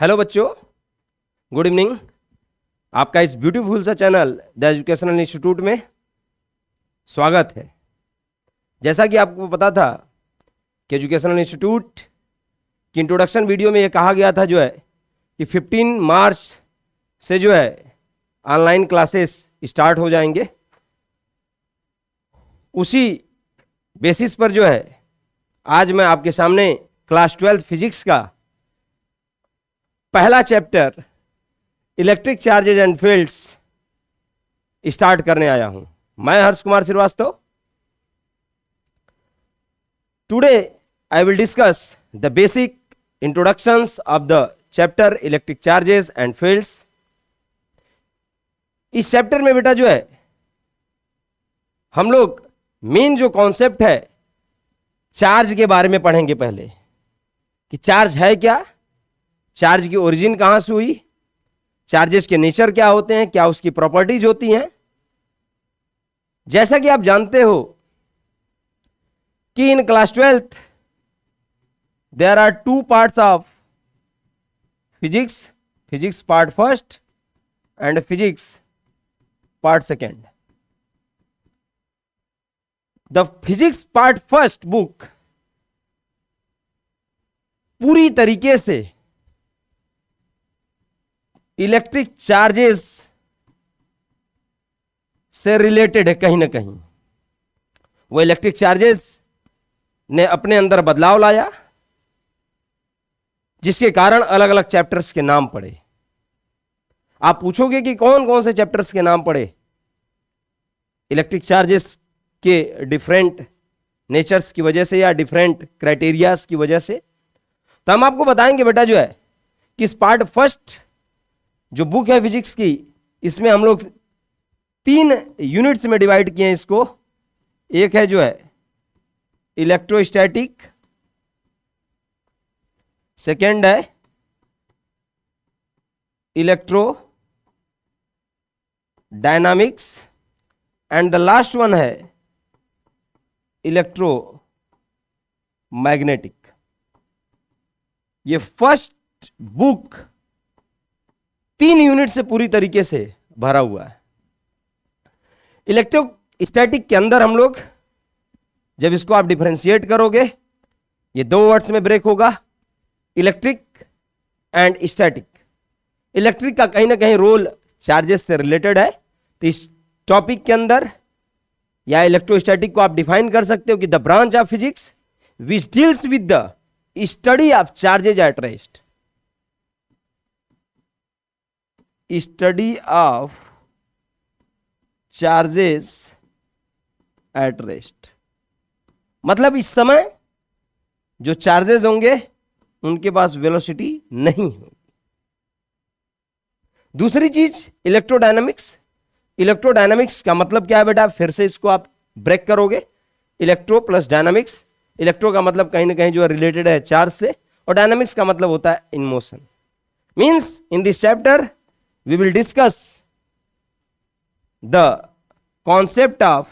Hello बच्चों, good evening. आपका इस ब्यूटीफुल सा चैनल द एजुकेशनल इंस्टीट्यूट में स्वागत है। जैसा कि आपको पता था कि एजुकेशनल इंस्टीट्यूट की इंट्रोडक्शन वीडियो में ये कहा गया था कि 15 मार्च से ऑनलाइन क्लासेस स्टार्ट हो जाएंगे। उसी बेसिस पर आज मैं आपके सामने क्लास 12 फिजिक्स का पहला chapter electric charges and fields start करने आया हूं। मैं Harsh Kumar Shrivastava. Today I will discuss the basic introductions of the chapter electric charges and fields. इस चैप्टर में बेटा हम लोग मेन जो कॉन्सेप्ट है चार्ज के बारे में पढ़ेंगे। पहले कि चार्ज है क्या, चार्ज की ओरिजिन कहां से हुई, चार्जेस के नेचर क्या होते हैं, क्या उसकी प्रॉपर्टीज होती हैं। जैसा कि आप जानते हो कि in class 12th there are 2 parts of physics part first and physics part second. The physics part first book पूरी तरीके से इलेक्ट्रिक चार्जेस से रिलेटेड है। कहीं ना कहीं वो इलेक्ट्रिक चार्जेस ने अपने अंदर बदलाव लाया, जिसके कारण अलग अलग चैप्टर्स के नाम पड़े। आप पूछोगे कि कौन कौन से चैप्टर्स के नाम पड़े इलेक्ट्रिक चार्जेस के डिफरेंट नेचर्स की वजह से या डिफरेंट क्राइटेरियाज की वजह से, तो हम आपको बताएंगे बेटा कि इस पार्ट फर्स्ट जो बुक है फिजिक्स की, इसमें हम लोग 3 यूनिट्स में डिवाइड किए हैं इसको। एक है इलेक्ट्रोस्टैटिक, सेकेंड है electro dynamics and the last one है इलेक्ट्रो मैग्नेटिक। ये फर्स्ट बुक 3 यूनिट से पूरी तरीके से भरा हुआ है। इलेक्ट्रोस्टैटिक के अंदर हम लोग जब इसको आप डिफरेंशिएट करोगे, ये 2 वर्ड्स में ब्रेक होगा, इलेक्ट्रिक एंड स्टैटिक। इलेक्ट्रिक का कहीं ना कहीं रोल चार्जेस से रिलेटेड है, तो इस टॉपिक के अंदर या इलेक्ट्रोस्टैटिक को आप डिफाइन कर सकते हो कि the branch of physics which deals with the study of charges at rest. Study of charges at rest मतलब इस समय जो चार्जेस होंगे उनके पास वेलोसिटी नहीं होगी। दूसरी चीज इलेक्ट्रोडायनामिक्स का मतलब क्या है बेटा, फिर से इसको आप ब्रेक करोगे। इलेक्ट्रो प्लस डायनामिक्स, इलेक्ट्रो का मतलब कहीं ना कहीं रिलेटेड है चार्ज से, और डायनामिक्स का मतलब होता है in motion. Means in this chapter we will discuss the concept of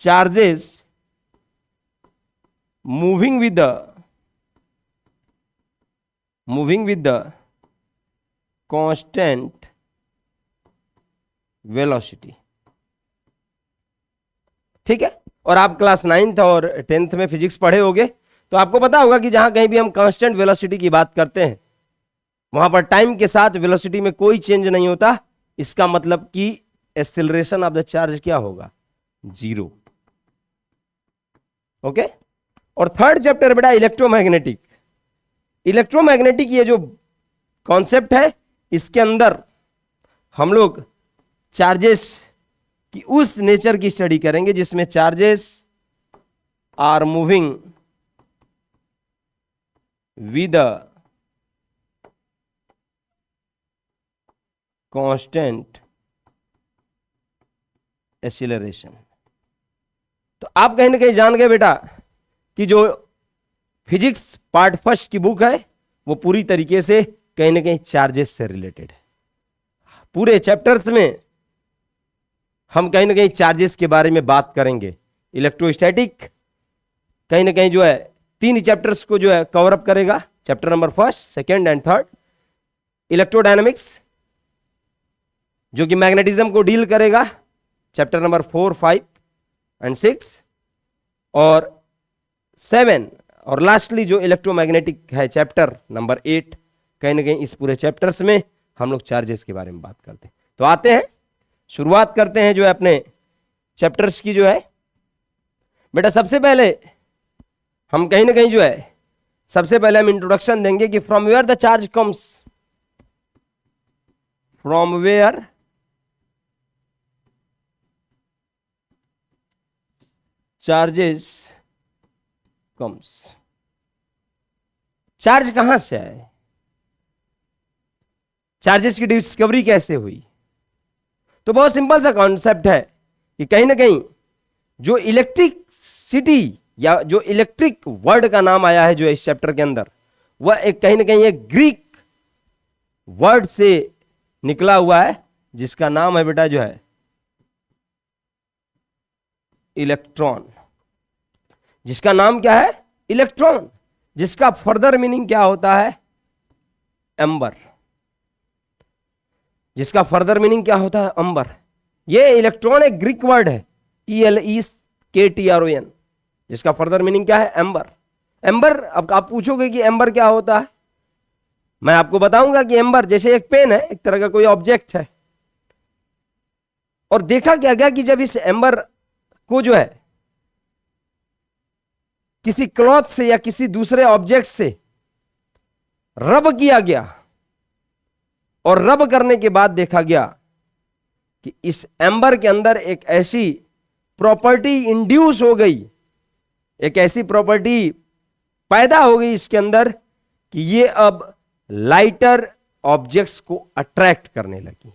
charges moving with the constant velocity। ठीक है। और आप क्लास 9th और 10th में फिजिक्स पढ़े होगे, तो आपको पता होगा कि जहां कहीं भी हम कांस्टेंट वेलोसिटी की बात करते हैं, वहां पर टाइम के साथ वेलोसिटी में कोई चेंज नहीं होता। इसका मतलब कि एक्सेलरेशन ऑफ द चार्ज क्या होगा, 0। ओके। और थर्ड चैप्टर बेटा इलेक्ट्रोमैग्नेटिक ये जो कॉन्सेप्ट है, इसके अंदर हम लोग चार्जेस की उस नेचर की स्टडी करेंगे जिसमें charges are moving with constant acceleration. तो आप कहीं ना कहीं जान गए बेटा कि जो फिजिक्स पार्ट फर्स्ट की बुक है वो पूरी तरीके से कहीं ना कहीं चार्जेस से रिलेटेड है। पूरे चैप्टर्स में हम कहीं ना कहीं चार्जेस के बारे में बात करेंगे। इलेक्ट्रोस्टैटिक कहीं ना कहीं 3 चैप्टर्स को कवर अप करेगा, chapter number first, second and third. Electrodynamics जो कि मैग्नेटिज्म को डील करेगा, चैप्टर नंबर 4, 5 एंड 6 और 7। और लास्टली जो इलेक्ट्रोमैग्नेटिक है चैप्टर नंबर 8। कहीं ना कहीं इस पूरे चैप्टर्स में हम लोग चार्जेस के बारे में बात करते हैं। तो आते हैं, शुरुआत करते हैं जो है अपने चैप्टर्स की। जो है बेटा सबसे पहले हम कहीं ना कहीं जो है सबसे पहले हम इंट्रोडक्शन देंगे कि from where the charge comes, from where charges comes, charge कहां से आए, चार्जेस की डिस्कवरी कैसे हुई। तो बहुत सिंपल सा कॉन्सेप्ट है कि कहीं ना कहीं जो इलेक्ट्रिसिटी या जो इलेक्ट्रिक वर्ड का नाम आया है जो इस चैप्टर के अंदर, वह एक कहीं ना कहीं एक ग्रीक वर्ड से निकला हुआ है जिसका नाम है बेटा जो है इलेक्ट्रॉन। जिसका नाम क्या है? इलेक्ट्रॉन। जिसका फर्दर मीनिंग क्या होता है? एम्बर। जिसका फर्दर मीनिंग क्या होता है? एम्बर। ये इलेक्ट्रॉन एक ग्रीक वर्ड है, ELEKTRON, जिसका फर्दर मीनिंग क्या है? एम्बर। एम्बर, अब आप पूछोगे कि एम्बर क्या होता है, मैं आपको बताऊंगा कि एम्बर जैसे एक पेन है, एक तरह का कोई ऑब्जेक्ट है। और देखा क्या गया कि जब इस एम्बर को जो है किसी क्लॉथ से या किसी दूसरे ऑब्जेक्ट से रब किया गया और रब करने के बाद देखा गया कि इस एम्बर के अंदर एक ऐसी प्रॉपर्टी इंड्यूस हो गई, एक ऐसी प्रॉपर्टी पैदा हो गई इसके अंदर कि ये अब लाइटर ऑब्जेक्ट्स को अट्रैक्ट करने लगी।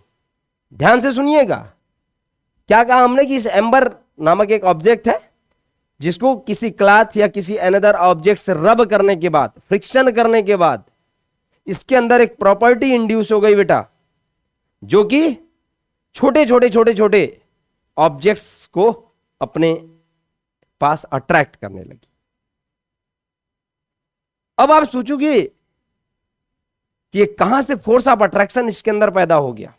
ध्यान से सुनिएगा, क्या कहा हमने कि इस एम्बर नामक एक ऑब्जेक्ट है जिसको किसी क्लॉथ या किसी अनदर ऑब्जेक्ट से रब करने के बाद, फ्रिक्शन करने के बाद इसके अंदर एक प्रॉपर्टी इंड्यूस हो गई बेटा, जो कि छोटे छोटे छोटे छोटे ऑब्जेक्ट्स को अपने पास अट्रैक्ट करने लगी। अब आप सोचोगे कि ये कहां से फोर्स ऑफ अट्रैक्शन इसके अंदर पैदा हो गया,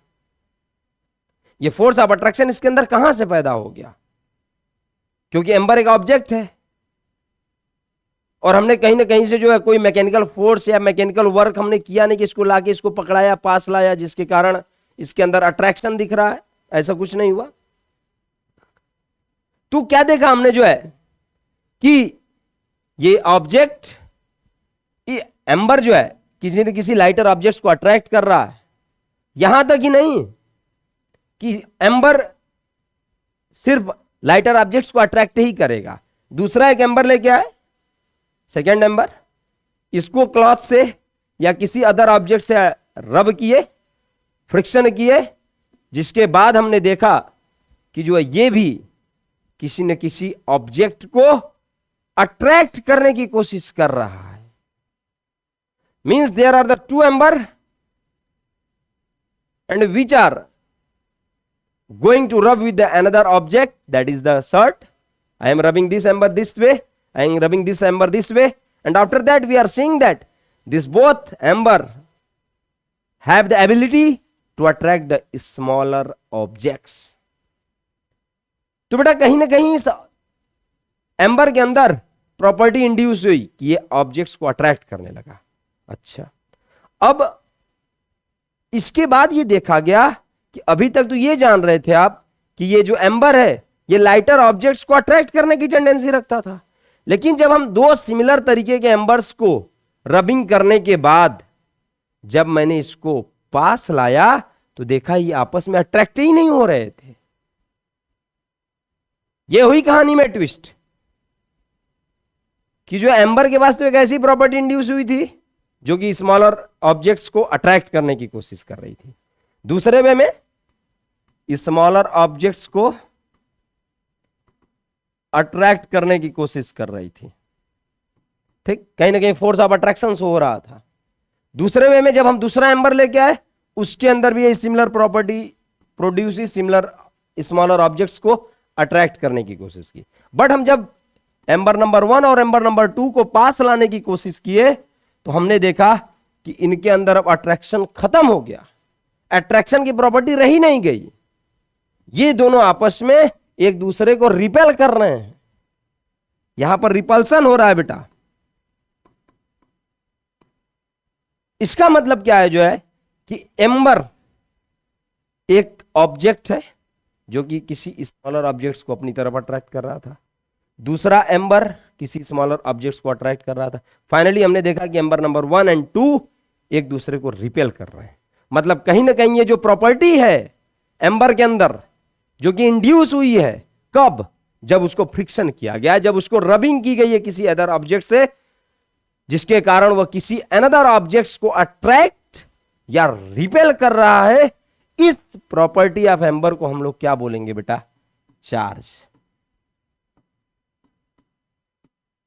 ये फोर्स ऑफ अट्रैक्शन इसके अंदर कहां से पैदा हो गया? क्योंकि एम्बर एक ऑब्जेक्ट है और हमने कहीं ना कहीं से जो है कोई मैकेनिकल फोर्स या मैकेनिकल वर्क हमने किया नहीं कि इसको लाके इसको पकड़ाया, पास लाया, जिसके कारण इसके अंदर अट्रैक्शन दिख रहा है। ऐसा कुछ नहीं हुआ। तो क्या देखा हमने जो है कि ये ऑब्जेक्ट, ये एम्बर जो है किसी न किसी लाइटर ऑब्जेक्ट को अट्रैक्ट कर रहा है। यहां तक ही नहीं कि एम्बर सिर्फ लाइटर ऑब्जेक्ट्स को अट्रैक्ट ही करेगा, दूसरा एक एम्बर लेके आए, सेकेंड एम्बर, इसको क्लॉथ से या किसी अदर ऑब्जेक्ट से रब किए, फ्रिक्शन किए, जिसके बाद हमने देखा कि जो है ये भी किसी न किसी ऑब्जेक्ट को अट्रैक्ट करने की कोशिश कर रहा है। Means there are the two amber and which are going to rub with the another object, that is the shirt. I am rubbing this ember this way, I am rubbing this ember this way, and after that we are seeing that this both ember have the ability to attract the smaller objects. तो बेटा कहीं ना कहीं इस amber के अंदर property induce हुई कि ये ऑब्जेक्ट्स को अट्रैक्ट करने लगा। अच्छा, अब इसके बाद ये देखा गया कि अभी तक तो ये जान रहे थे आप कि ये जो एम्बर है ये लाइटर ऑब्जेक्ट्स को अट्रैक्ट करने की टेंडेंसी रखता था, लेकिन जब हम दो सिमिलर तरीके के एम्बर्स को रबिंग करने के बाद जब मैंने इसको पास लाया तो देखा ये आपस में अट्रैक्ट ही नहीं हो रहे थे। ये हुई कहानी में ट्विस्ट कि जो एम्बर के पास तो एक ऐसी प्रॉपर्टी इंड्यूस हुई थी जो कि स्मॉलर ऑब्जेक्ट्स को अट्रैक्ट करने की कोशिश कर रही थी, दूसरे वे में स्मॉलर ऑब्जेक्ट्स को अट्रैक्ट करने की कोशिश कर रही थी। ठीक, कहीं ना कहीं फोर्स ऑफ अट्रैक्शन हो रहा था। दूसरे वे में जब हम दूसरा एम्बर लेके आए उसके अंदर भी similar property produce, similar smaller objects को अट्रैक्ट करने की कोशिश की। बट हम जब एम्बर नंबर 1 और एम्बर नंबर 2 को पास लाने की कोशिश किए तो हमने देखा कि इनके अंदर अब अट्रैक्शन खत्म हो गया, अट्रैक्शन की प्रॉपर्टी रही नहीं गई। ये दोनों आपस में एक दूसरे को रिपेल कर रहे हैं, यहां पर रिपल्सन हो रहा है बेटा। इसका मतलब क्या है जो है कि एम्बर एक ऑब्जेक्ट है जो कि किसी स्मॉलर ऑब्जेक्ट्स को अपनी तरफ अट्रैक्ट कर रहा था, दूसरा एम्बर किसी स्मॉलर ऑब्जेक्ट्स को अट्रैक्ट कर रहा था। फाइनली हमने देखा कि एम्बर नंबर 1 और 2 एक दूसरे को रिपेल कर रहे हैं। मतलब कहीं ना कहीं ये जो प्रॉपर्टी है एम्बर के अंदर जो कि इंड्यूस हुई है, कब? जब उसको फ्रिक्शन किया गया, जब उसको रबिंग की गई है किसी अदर ऑब्जेक्ट से, जिसके कारण वह किसी अनदर ऑब्जेक्ट्स को अट्रैक्ट या रिपेल कर रहा है। इस प्रॉपर्टी ऑफ एम्बर को हम लोग क्या बोलेंगे बेटा? चार्ज।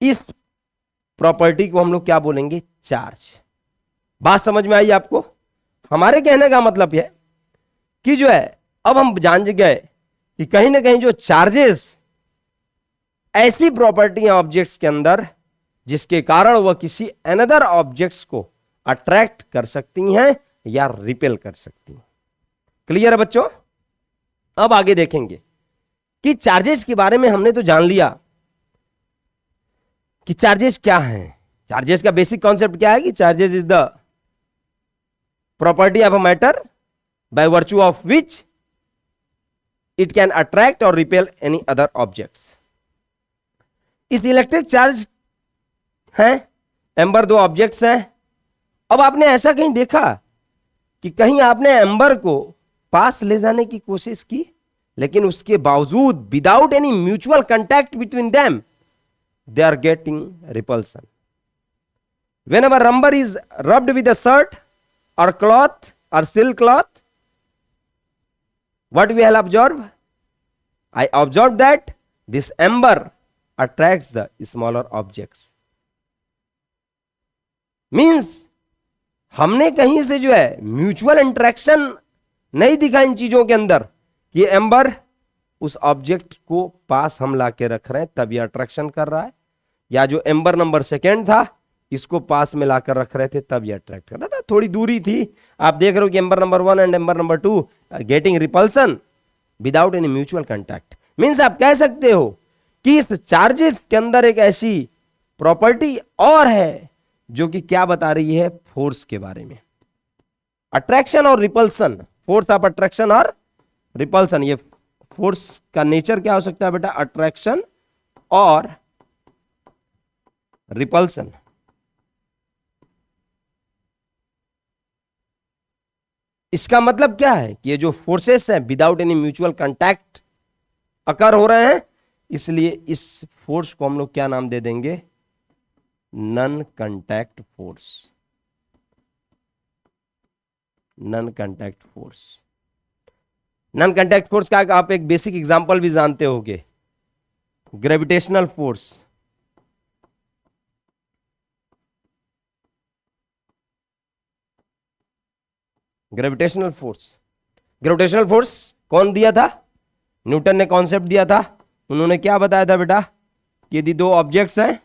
इस प्रॉपर्टी को हम लोग क्या बोलेंगे? चार्ज। बात समझ में आई आपको? हमारे कहने का मतलब यह कि जो है अब हम जान गए कि कहीं ना कहीं जो चार्जेस ऐसी प्रॉपर्टी है ऑब्जेक्ट्स के अंदर जिसके कारण वह किसी अनदर ऑब्जेक्ट्स को अट्रैक्ट कर सकती हैं या रिपेल कर सकती हैं। क्लियर है बच्चों? अब आगे देखेंगे कि चार्जेस के बारे में हमने तो जान लिया कि चार्जेस क्या हैं। चार्जेस का बेसिक कॉन्सेप्ट क्या है कि charges is the property of a matter bye virtue of which it can attract और रिपेल एनी अदर ऑब्जेक्ट्स। इस इलेक्ट्रिक चार्ज हैं, एम्बर दो ऑब्जेक्ट्स हैं। अब आपने ऐसा कहीं देखा कि कहीं आपने एम्बर को पास ले जाने की कोशिश की, लेकिन उसके बावजूद without any mutual contact between them they are getting repulsion. Whenever rubber is rubbed with a shirt or cloth or silk cloth, what we will observe? I observed that this ember attracts the smaller objects. Means हमने कहीं से जो है mutual interaction नहीं दिखा इन चीजों के अंदर कि एम्बर उस ऑब्जेक्ट को पास हम ला के रख रहे हैं तब ये अट्रैक्शन कर रहा है, या जो एम्बर नंबर 2 था इसको पास में लाकर रख रहे थे तब ये अट्रैक्ट कर रहा था। थोड़ी दूरी थी, आप देख रहे हो कि amber number 1 and amber number 2 getting repulsion without any mutual contact. Means आप कह सकते हो कि इस चार्जेस के अंदर एक ऐसी प्रॉपर्टी और है जो कि क्या बता रही है? फोर्स के बारे में। अट्रैक्शन और रिपल्सन, फोर्स ऑफ अट्रैक्शन और रिपल्सन। ये फोर्स का नेचर क्या हो सकता है बेटा? अट्रैक्शन और रिपल्सन। इसका मतलब क्या है कि ये जो फोर्सेस हैं विदाउट एनी म्यूचुअल कांटेक्ट अकर हो रहे हैं, इसलिए इस फोर्स को हम लोग क्या नाम दे देंगे? Non contact force. Non contact force. Non contact force का आप एक बेसिक एग्जांपल भी जानते होंगे, gravitational force. Gravitational force, gravitational force कौन दिया था? न्यूटन ने कॉन्सेप्ट दिया था। उन्होंने क्या बताया था बेटा? कि यदि दो ऑब्जेक्ट्स हैं,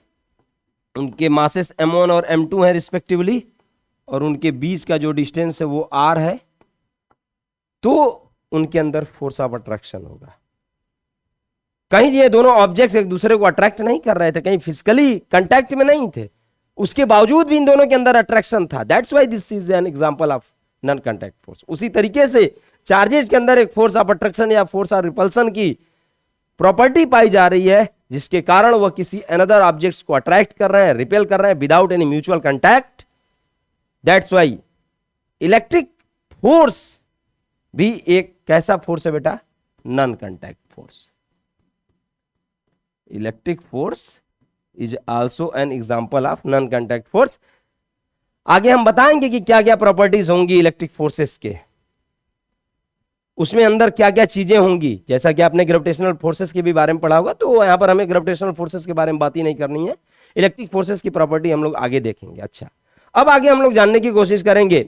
उनके मासेस m1 और m2 है रिस्पेक्टिवली, और उनके बीच का जो डिस्टेंस है वो r है, तो उनके अंदर फोर्स ऑफ अट्रैक्शन होगा। कहीं ये दोनों ऑब्जेक्ट्स एक दूसरे को अट्रैक्ट नहीं कर रहे थे, कहीं फिजिकली कांटेक्ट में नहीं थे, उसके बावजूद भी इन दोनों के अंदर अट्रैक्शन था। That's why this is an example of non contact force. उसी तरीके से चार्जेस के अंदर एक फोर्स ऑफ अट्रैक्शन या फोर्स ऑफ रिपल्सन की प्रॉपर्टी पाई जा रही है, जिसके कारण वह किसी अनदर ऑब्जेक्ट्स को अट्रैक्ट कर रहे हैं, रिपेल कर रहे हैं without any mutual contact. That's why electric force भी एक कैसा फोर्स है बेटा? Non contact force. Electric force is also an example of non contact force. आगे हम बताएंगे कि क्या क्या प्रॉपर्टीज होंगी इलेक्ट्रिक फोर्सेस के, उसमें अंदर क्या क्या चीजें होंगी। जैसा कि आपने ग्रेविटेशनल फोर्सेस के भी बारे में पढ़ा होगा, तो यहां पर हमें ग्रेविटेशनल फोर्सेस के बारे में बात ही नहीं करनी है, इलेक्ट्रिक फोर्सेस की प्रॉपर्टी हम लोग आगे देखेंगे। अच्छा, अब आगे हम लोग जानने की कोशिश करेंगे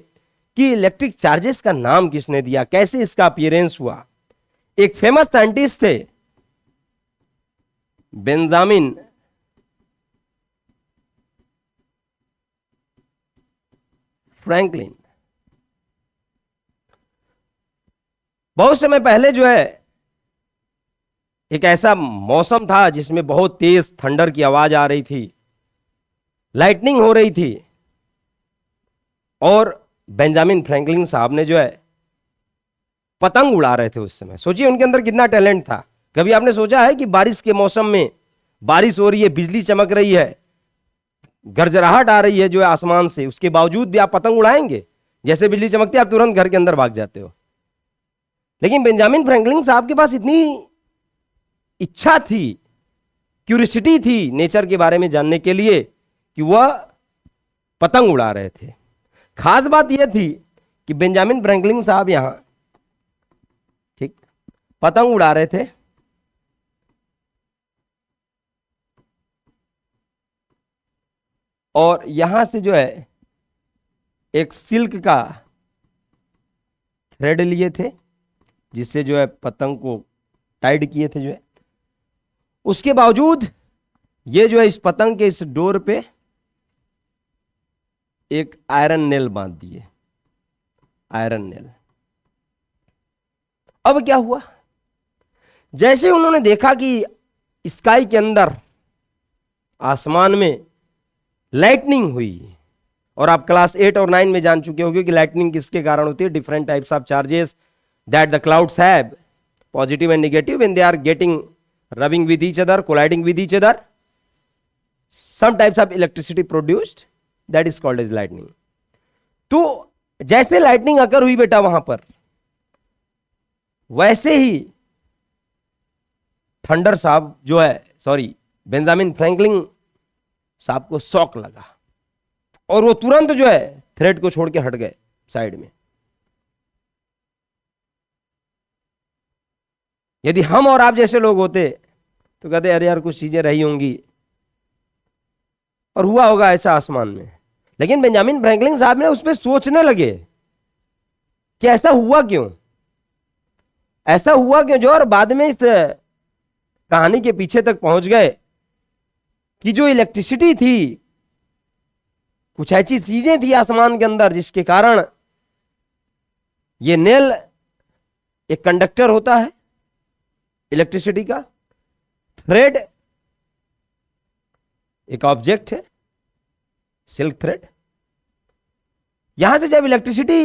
कि इलेक्ट्रिक चार्जेस का नाम किसने दिया, कैसे इसका अपीयरेंस हुआ। एक फेमस साइंटिस्ट थे बेंजामिन फ्रैंकलिन। बहुत समय पहले जो है एक ऐसा मौसम था जिसमें बहुत तेज थंडर की आवाज आ रही थी, लाइटनिंग हो रही थी, और बेंजामिन फ्रैंकलिन साहब ने जो है पतंग उड़ा रहे थे। उस समय सोचिए उनके अंदर कितना टैलेंट था। कभी आपने सोचा है कि बारिश के मौसम में बारिश हो रही है, बिजली चमक रही है, गरजराहट आ रही है जो है आसमान से, उसके बावजूद भी आप पतंग उड़ाएंगे? जैसे बिजली चमकती है आप तुरंत घर के अंदर भाग जाते हो। लेकिन बेंजामिन फ्रैंकलिन साहब के पास इतनी इच्छा थी, क्यूरियोसिटी थी नेचर के बारे में जानने के लिए कि वह पतंग उड़ा रहे थे। खास बात यह थी कि बेंजामिन फ्रैंकलिन साहब यहां ठीक पतंग उड़ा रहे थे, और यहां से जो है एक सिल्क का थ्रेड लिए थे जिससे जो है पतंग को टाइड किए थे जो है। उसके बावजूद ये जो है इस पतंग के इस डोर पे एक आयरन नेल बांध दिए, आयरन नेल। अब क्या हुआ, जैसे उन्होंने देखा कि स्काई के अंदर, आसमान में लाइटनिंग हुई, और आप क्लास 8 और 9 में जान चुके होंगे कि लाइटनिंग किसके कारण होती है। Different types of charges that the clouds have, positive and negative, when they are getting rubbing with each other, colliding with each other, some types of electricity produced, that is called as lightning. तो जैसे lightning अगर हुई बेटा वहां पर, वैसे ही thunder साहब जो है, सॉरी, बेंजामिन फ्रैंकलिन साहब को शॉक लगा और वो तुरंत जो है थ्रेड को छोड़ के हट गए साइड में। यदि हम और आप जैसे लोग होते तो कहते अरे यार कुछ चीजें रही होंगी और हुआ होगा ऐसा आसमान में। लेकिन बेंजामिन फ्रैंकलिन साहब ने उस पर सोचने लगे कि ऐसा हुआ क्यों, ऐसा हुआ क्यों जो, और बाद में इस कहानी के पीछे तक पहुंच गए कि जो इलेक्ट्रिसिटी थी, कुछ ऐसी चीजें थी आसमान के अंदर जिसके कारण ये नेल एक कंडक्टर होता है इलेक्ट्रिसिटी का, थ्रेड एक ऑब्जेक्ट है, सिल्क थ्रेड। यहां से जब इलेक्ट्रिसिटी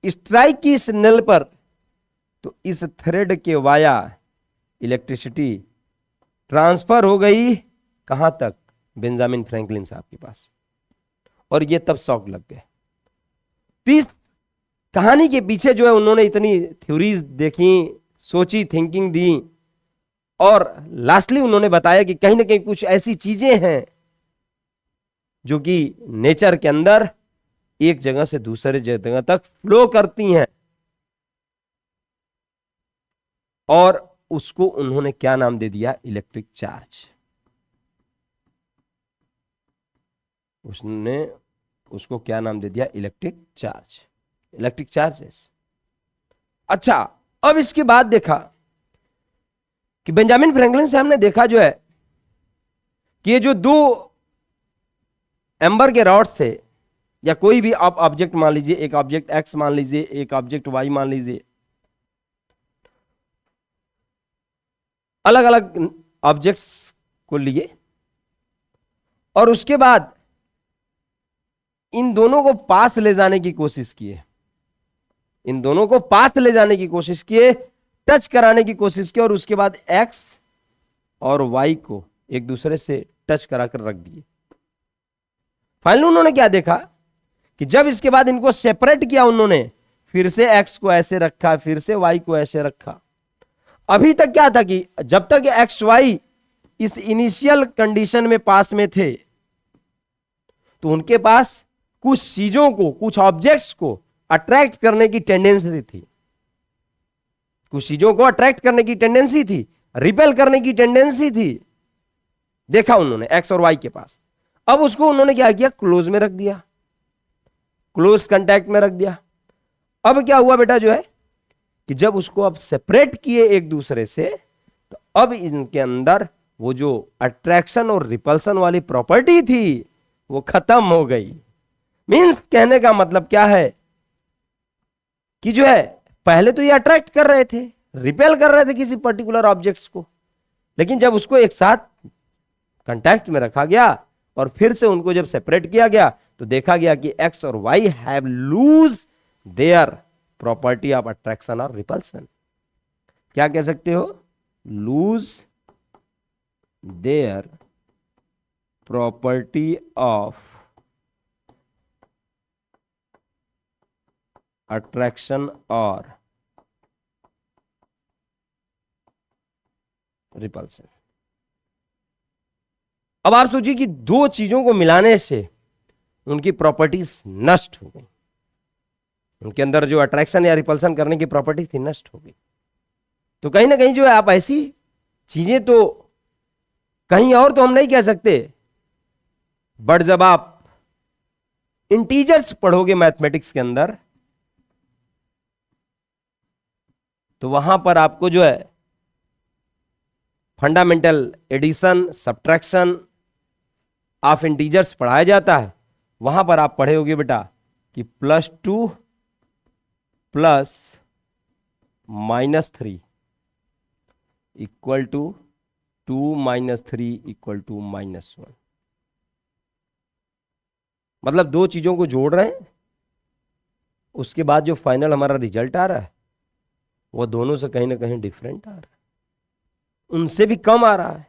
स्ट्राइक की इस नेल पर, तो इस थ्रेड के वाया इलेक्ट्रिसिटी ट्रांसफर हो गई कहां तक, बेंजामिन फ्रैंकलिन साहब के पास, और ये तब शॉक लग गए। तो इस कहानी के पीछे जो है उन्होंने इतनी थ्योरीज देखी, सोची, थिंकिंग दी, और लास्टली उन्होंने बताया कि कहीं ना कहीं कुछ ऐसी चीजें हैं जो कि नेचर के अंदर एक जगह से दूसरे जगह तक फ्लो करती हैं, और उसको उन्होंने क्या नाम दे दिया, इलेक्ट्रिक चार्ज। उसने उसको क्या नाम दे दिया, इलेक्ट्रिक चार्ज, इलेक्ट्रिक चार्जेस। अच्छा, अब इसके बाद देखा कि बेंजामिन फ्रैंकलिन साहब ने देखा जो है कि ये जो दो एम्बर के रॉड से, या कोई भी आप ऑब्जेक्ट मान लीजिए, एक ऑब्जेक्ट एक्स मान लीजिए, एक ऑब्जेक्ट वाई मान लीजिए, अलग अलग ऑब्जेक्ट्स को लिए, और उसके बाद इन दोनों को पास ले जाने की कोशिश किए, इन दोनों को पास ले जाने की कोशिश किए, टच कराने की कोशिश की, और उसके बाद एक्स और वाई को एक दूसरे से टच कराकर रख दिए। फाइनली उन्होंने क्या देखा कि जब इसके बाद इनको सेपरेट किया उन्होंने, फिर से एक्स को ऐसे रखा, फिर से वाई को ऐसे रखा। अभी तक क्या था कि जब तक एक्स वाई इस इनिशियल कंडीशन में पास में थे, तो उनके पास कुछ चीजों को, कुछ ऑब्जेक्ट्स को अट्रैक्ट करने की टेंडेंसी थी, कुछ चीजों को अट्रैक्ट करने की टेंडेंसी थी, रिपेल करने की टेंडेंसी थी। देखा उन्होंने एक्स और वाई के पास। अब उसको उन्होंने क्या किया, क्लोज में रख दिया, क्लोज कांटेक्ट में रख दिया। अब क्या हुआ बेटा जो है कि जब उसको अब सेपरेट किए एक दूसरे से, तो अब इनके अंदर वो जो अट्रैक्शन और रिपल्सन वाली प्रॉपर्टी थी वो खत्म हो गई। मीन्स कहने का मतलब क्या है कि जो है पहले तो ये अट्रैक्ट कर रहे थे, रिपेल कर रहे थे किसी पर्टिकुलर ऑब्जेक्ट्स को, लेकिन जब उसको एक साथ कांटेक्ट में रखा गया और फिर से उनको जब सेपरेट किया गया तो देखा गया कि एक्स और why have lose their property of attraction और रिपल्सन। क्या कह सकते हो? Lose their property of attraction और रिपल्सन। अब आप सोचिए कि दो चीजों को मिलाने से उनकी प्रॉपर्टीज नष्ट हो गई, उनके अंदर जो अट्रैक्शन या रिपल्सन करने की प्रॉपर्टी थी नष्ट हो गई। तो कहीं ना कहीं जो है आप ऐसी चीजें तो कहीं और तो हम नहीं कह सकते, बट जब आप इंटीजर्स पढ़ोगे मैथमेटिक्स के अंदर तो वहां पर आपको जो है fundamental addition subtraction of integers पढ़ाया जाता है। वहां पर आप पढ़े होगे बेटा कि +2 plus -3 equal to 2 - 3 equal to -1। मतलब दो चीजों को जोड़ रहे हैं, उसके बाद जो फाइनल हमारा रिजल्ट आ रहा है वो दोनों से कहीं ना कहीं डिफरेंट आ रहा है, उनसे भी कम आ रहा है।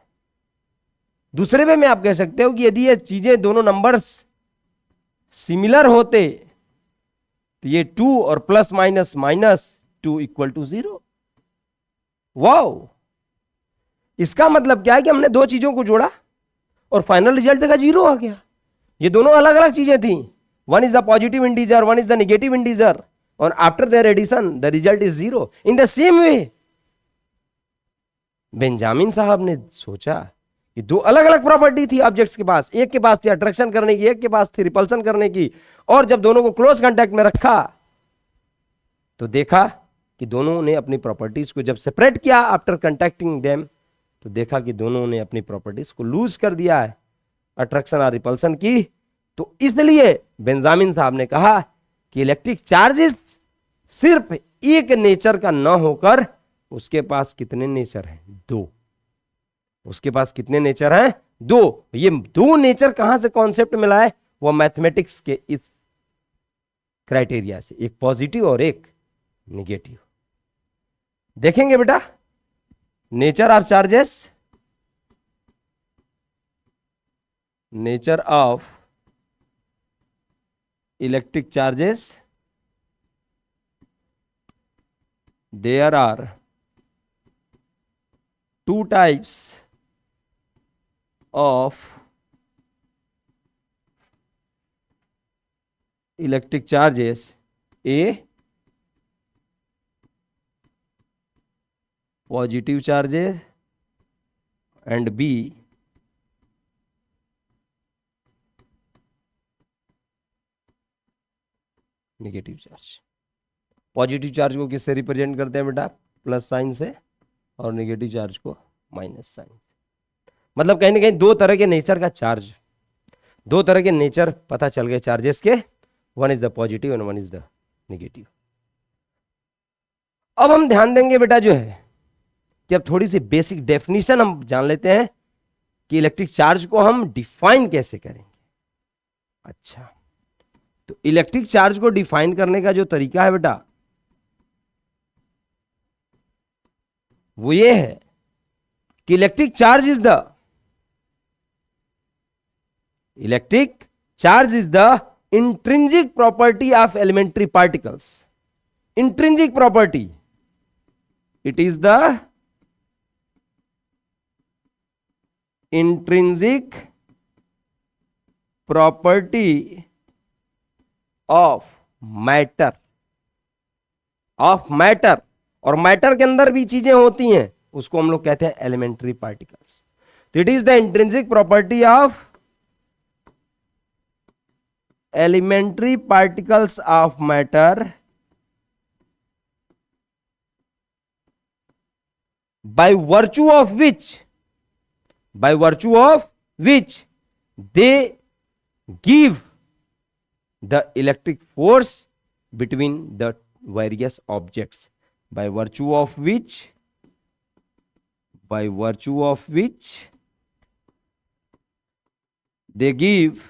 दूसरे वे में आप कह सकते हो कि यदि ये चीजें दोनों नंबर्स सिमिलर होते तो ये 2 और plus minus -2 equal to 0। Wow, इसका मतलब क्या है कि हमने दो चीजों को जोड़ा और फाइनल रिजल्ट का 0 आ गया। ये दोनों अलग अलग चीजें थी, one is the positive integer, one is the negative integer, और after their addition the result is 0। In the same way Benjamin साहब ने सोचा कि दो अलग अलग प्रॉपर्टी थी ऑब्जेक्ट्स के पास, एक के पास थी अट्रैक्शन करने की, एक के पास थी रिपल्सन करने की, और जब दोनों को क्लोज कांटेक्ट में रखा तो देखा कि दोनों ने अपनी प्रॉपर्टीज को जब सेपरेट किया आफ्टर कंटैक्टिंग देम तो देखा कि दोनों ने अपनी प्रॉपर्टीज को लूज कर दिया है, अट्रैक्शन और रिपल्सन की। तो इसलिए बेंजामिन साहब ने कहा कि इलेक्ट्रिक चार्जेस सिर्फ एक नेचर का न होकर उसके पास कितने नेचर हैं? 2। उसके पास कितने नेचर हैं? 2। ये 2 नेचर कहां से कॉन्सेप्ट मिला है? वो मैथमेटिक्स के इस क्राइटेरिया से, एक पॉजिटिव और एक निगेटिव। देखेंगे बेटा nature of charges, nature of electric charges, there are 2 types of electric charges, A positive charges and B negative charge. Positive charge को किससे रिप्रेजेंट करते हैं बेटा? प्लस साइन से, और नेगेटिव चार्ज को माइनस साइन से। मतलब कहीं ना कहीं दो तरह के नेचर का चार्ज, दो तरह के नेचर पता चल गए चार्जेस के, one is the positive and one is the negative. अब हम ध्यान देंगे बेटा जो है कि अब थोड़ी सी बेसिक डेफिनेशन हम जान लेते हैं कि इलेक्ट्रिक चार्ज को हम डिफाइन कैसे करेंगे। अच्छा, तो इलेक्ट्रिक चार्ज को डिफाइन करने का जो तरीका है बेटा वो ये है कि electric charge is the intrinsic property of elementary particles. Intrinsic property, it is the intrinsic property of matter, और मैटर के अंदर भी चीजें होती हैं, उसको हम लोग कहते हैं एलिमेंट्री पार्टिकल्स। तो it is the intrinsic property of elementary particles of matter by virtue of which they give the electric force between the various objects by virtue of which they give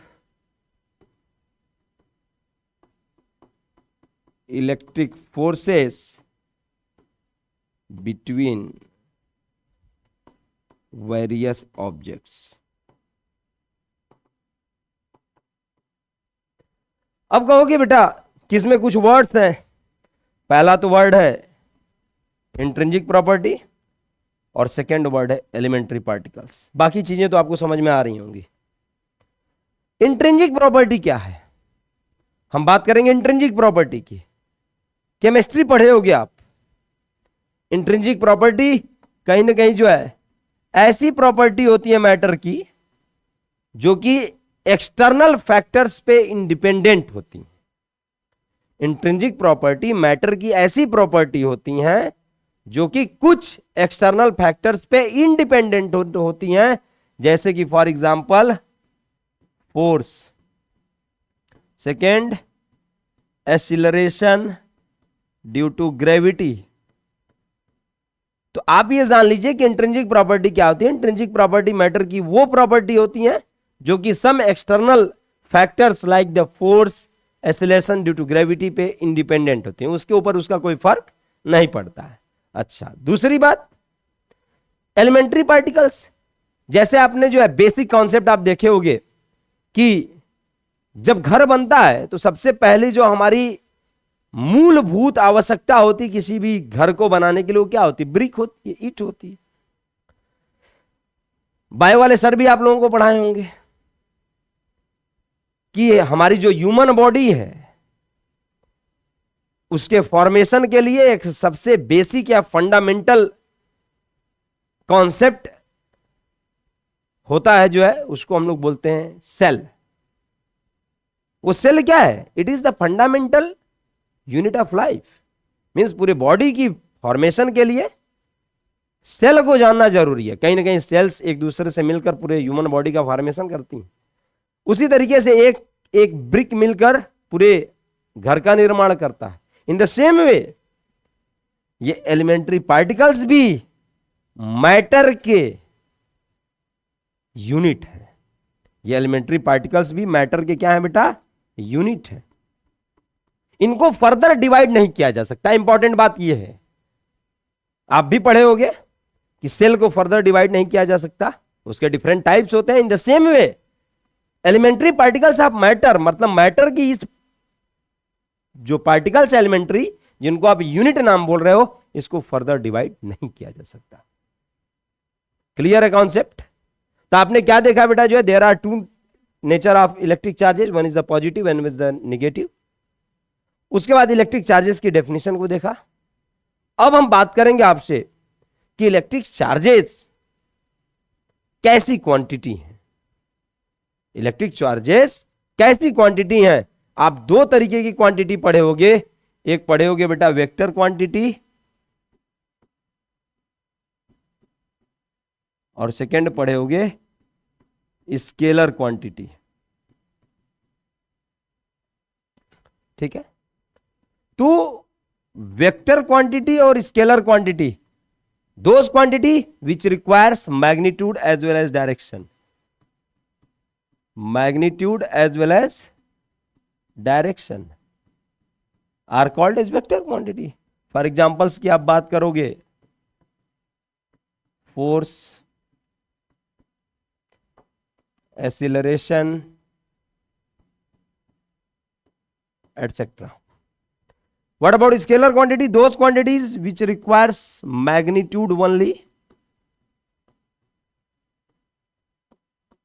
electric forces between various objects. अब कहोगे बेटा किसमें कुछ words हैं। पहला तो word है intrinsic property और सेकेंड वर्ड है एलिमेंट्री पार्टिकल्स। बाकी चीजें तो आपको समझ में आ रही होंगी। इंट्रिंसिक प्रॉपर्टी क्या है, हम बात करेंगे इंट्रिंसिक प्रॉपर्टी की। केमिस्ट्री पढ़े होगे आप। इंट्रिंसिक प्रॉपर्टी कहीं ना कहीं जो है ऐसी प्रॉपर्टी होती है मैटर की जो कि एक्सटर्नल फैक्टर्स पे इंडिपेंडेंट होती है। इंट्रिंसिक प्रॉपर्टी मैटर की ऐसी प्रॉपर्टी होती हैं जो कि कुछ एक्सटर्नल फैक्टर्स पे इंडिपेंडेंट होती हैं, जैसे कि for example force, second acceleration due to gravity. तो आप ये जान लीजिए कि इंट्रिंसिक प्रॉपर्टी क्या होती है। इंट्रिंसिक प्रॉपर्टी मैटर की वो प्रॉपर्टी होती है जो कि some external factors like the force, acceleration due to gravity पे इंडिपेंडेंट होती हैं, उसके ऊपर उसका कोई फर्क नहीं पड़ता है। अच्छा, दूसरी बात एलिमेंट्री पार्टिकल्स। जैसे आपने जो है बेसिक कॉन्सेप्ट आप देखे होंगे कि जब घर बनता है तो सबसे पहले जो हमारी मूलभूत आवश्यकता होती किसी भी घर को बनाने के लिए, वो क्या होती है? ब्रिक होती है, ईंट होती है। बायो वाले सर भी आप लोगों को पढ़ाए होंगे कि हमारी जो ह्यूमन बॉडी है उसके फॉर्मेशन के लिए एक सबसे बेसिक या फंडामेंटल कॉन्सेप्ट होता है जो है उसको हम लोग बोलते हैं सेल। वो सेल क्या है? It is the fundamental unit of life. Means पूरे बॉडी की फॉर्मेशन के लिए सेल को जानना जरूरी है। कहीं ना कहीं सेल्स एक दूसरे से मिलकर पूरे ह्यूमन बॉडी का फॉर्मेशन करती हैं। उसी तरीके से एक एक ब्रिक मिलकर पूरे घर का निर्माण करता है। इन द सेम वे ये एलिमेंट्री पार्टिकल्स भी मैटर के यूनिट है। ये एलिमेंट्री पार्टिकल्स भी मैटर के क्या है बेटा? यूनिट है। इनको फर्दर डिवाइड नहीं किया जा सकता। इंपॉर्टेंट बात यह है, आप भी पढ़े होंगे कि सेल को फर्दर डिवाइड नहीं किया जा सकता, उसके डिफरेंट टाइप्स होते हैं। In the same way elementary particles of matter, मतलब मैटर की इस जो पार्टिकल्स एलिमेंट्री जिनको आप यूनिट नाम बोल रहे हो, इसको फर्दर डिवाइड नहीं किया जा सकता। क्लियर है कॉन्सेप्ट? तो आपने क्या देखा बेटा जो है, there are two nature of electric charges, one is the positive and is the negative. उसके बाद इलेक्ट्रिक चार्जेस की डेफिनेशन को देखा। अब हम बात करेंगे आपसे कि इलेक्ट्रिक चार्जेस कैसी क्वांटिटी है। इलेक्ट्रिक चार्जेस कैसी क्वांटिटी है? आप दो तरीके की क्वांटिटी पढ़े होंगे। एक पढ़े होंगे बेटा वेक्टर क्वांटिटी और सेकंड पढ़े होंगे स्केलर क्वांटिटी। ठीक है, तो वेक्टर क्वांटिटी और scalar quantity, those quantity which requires magnitude as well as direction. Magnitude as well as direction are called as vector quantity. For examples की आप बात करोगे, force, acceleration etcetera. What about scalar quantity? Those quantities which requires magnitude only,